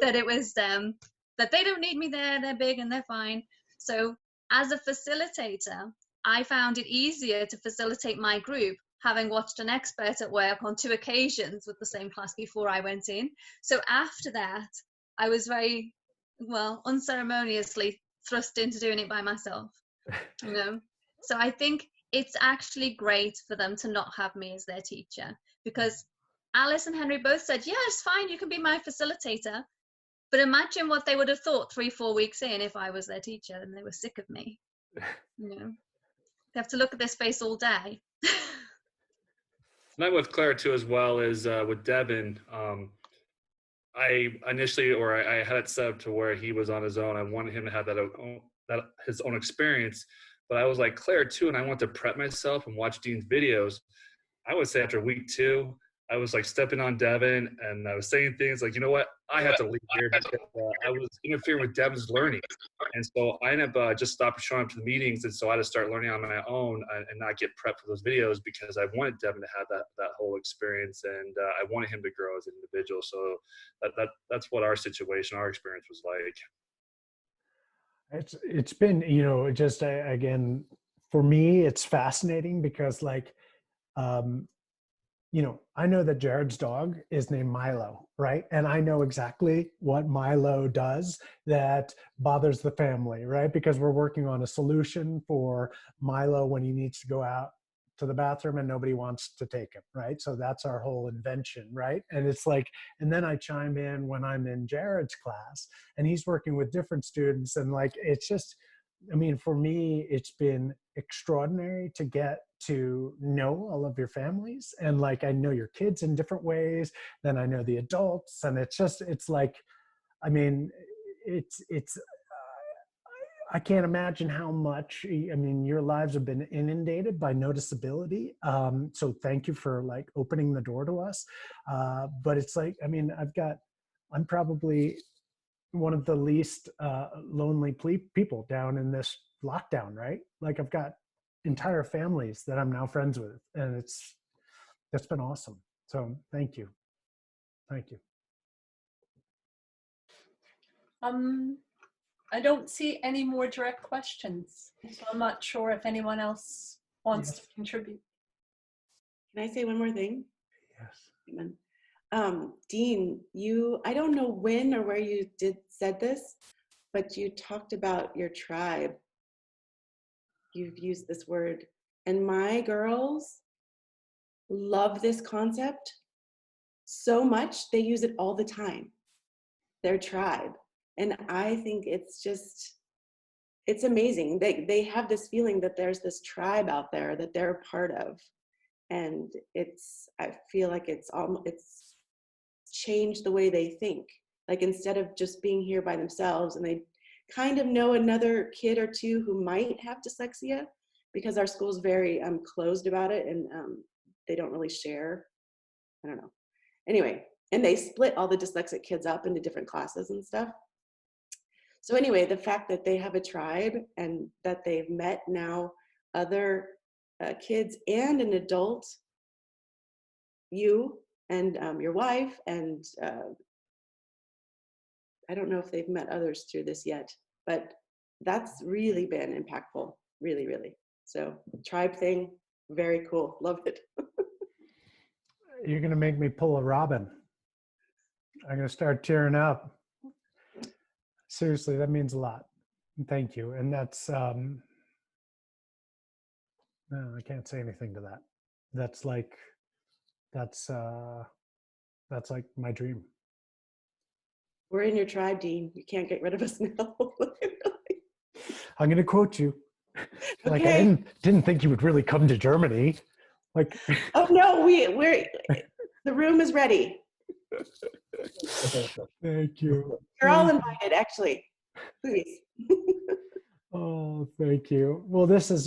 that it was that they don't need me there, they're big and they're fine. So as a facilitator, I found it easier to facilitate my group, having watched an expert at work on 2 occasions with the same class before I went in. So after that, I was very, unceremoniously thrust into doing it by myself. So I think it's actually great for them to not have me as their teacher, because Alice and Henry both said, yeah, it's fine, you can be my facilitator. But imagine what they would have thought 3-4 weeks in if I was their teacher and they were sick of me. They have to look at this face all day. And I'm with Claire too, as well as with Devin. I initially, I had it set up to where he was on his own. I wanted him to have that his own experience, but I was like Claire too, and I want to prep myself and watch Dean's videos. I would say after week 2, I was like stepping on Devin, and I was saying things like, you know what, I have to leave here because I was interfering with Devin's learning. And so I ended up just stopping showing up to the meetings, and so I had to start learning on my own and not get prepped for those videos, because I wanted Devin to have that whole experience, and I wanted him to grow as an individual. So that's what our experience was like. It's been, just again, for me, it's fascinating because I know that Jared's dog is named Milo, right? And I know exactly what Milo does that bothers the family, right? Because we're working on a solution for Milo when he needs to go out to the bathroom and nobody wants to take him, right? So that's our whole invention, right? And it's like, and then I chime in when I'm in Jared's class and he's working with different students, and it's just, for me, it's been extraordinary to get to know all of your families, and I know your kids in different ways than I know the adults, and it's I can't imagine how much, your lives have been inundated by noticeability. So thank you for opening the door to us. But it's I'm probably one of the least lonely people down in this lockdown, right? I've got entire families that I'm now friends with, and that's been awesome. So thank you. I don't see any more direct questions, so I'm not sure if anyone else wants to contribute. Can I say one more thing? Yes. Dean, I don't know when or where you said this, but you talked about your tribe. You've used this word, and my girls love this concept so much, they use it all the time, their tribe. And I think it's amazing. They have this feeling that there's this tribe out there that they're a part of. And I feel like it's changed the way they think. Like, instead of just being here by themselves, and they kind of know another kid or two who might have dyslexia, because our school's very closed about it, and they don't really share. I don't know. Anyway, and they split all the dyslexic kids up into different classes and stuff. So anyway, the fact that they have a tribe and that they've met now other kids and an adult, you and your wife, and I don't know if they've met others through this yet, but that's really been impactful, really, really. So tribe thing, very cool, love it. You're gonna make me pull a Robin. I'm gonna start tearing up. Seriously, that means a lot. Thank you. And that's, no, I can't say anything to that. That's like my dream. We're in your tribe, Dean. You can't get rid of us now. I'm gonna quote you. Like, Okay. I didn't think you would really come to Germany. Like, oh no, we're the room is ready. Thank you. You're all invited, actually. Please. Oh, thank you. Well, this has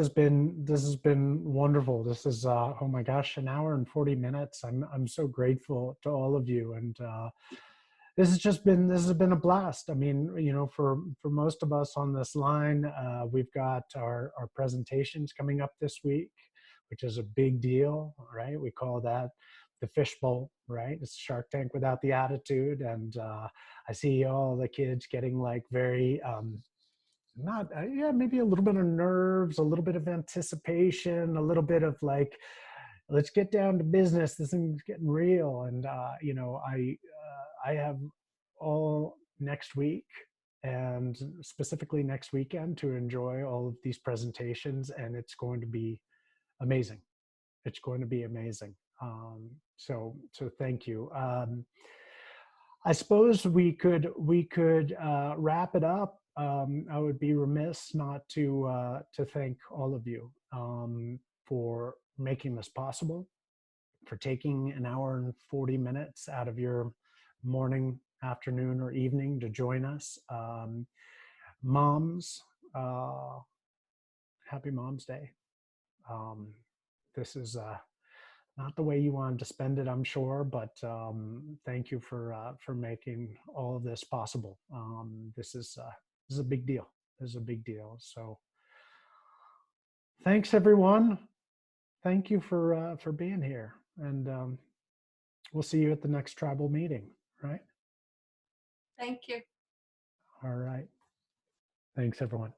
been wonderful. This is oh my gosh, an hour and 40 minutes. I'm so grateful to all of you, and this has been a blast. I mean, you know, for most of us on this line, we've got our presentations coming up this week, which is a big deal, right? We call that the fishbowl, right? It's Shark Tank without the attitude. And I see all the kids getting like very, maybe a little bit of nerves, a little bit of anticipation, a little bit of like, let's get down to business. This thing's getting real. And, you know, I have all next week and specifically next weekend to enjoy all of these presentations, and it's going to be amazing. It's going to be amazing. So thank you. I suppose we could wrap it up. I would be remiss not to thank all of you for making this possible, for taking an hour and 40 minutes out of your morning, afternoon, or evening to join us. Moms, happy Mom's Day. This is not the way you wanted to spend it, I'm sure, but thank you for making all of this possible. This is a big deal. This is a big deal. So thanks, everyone. Thank you for being here, and we'll see you at the next tribal meeting, right? Thank you. All right. Thanks, everyone.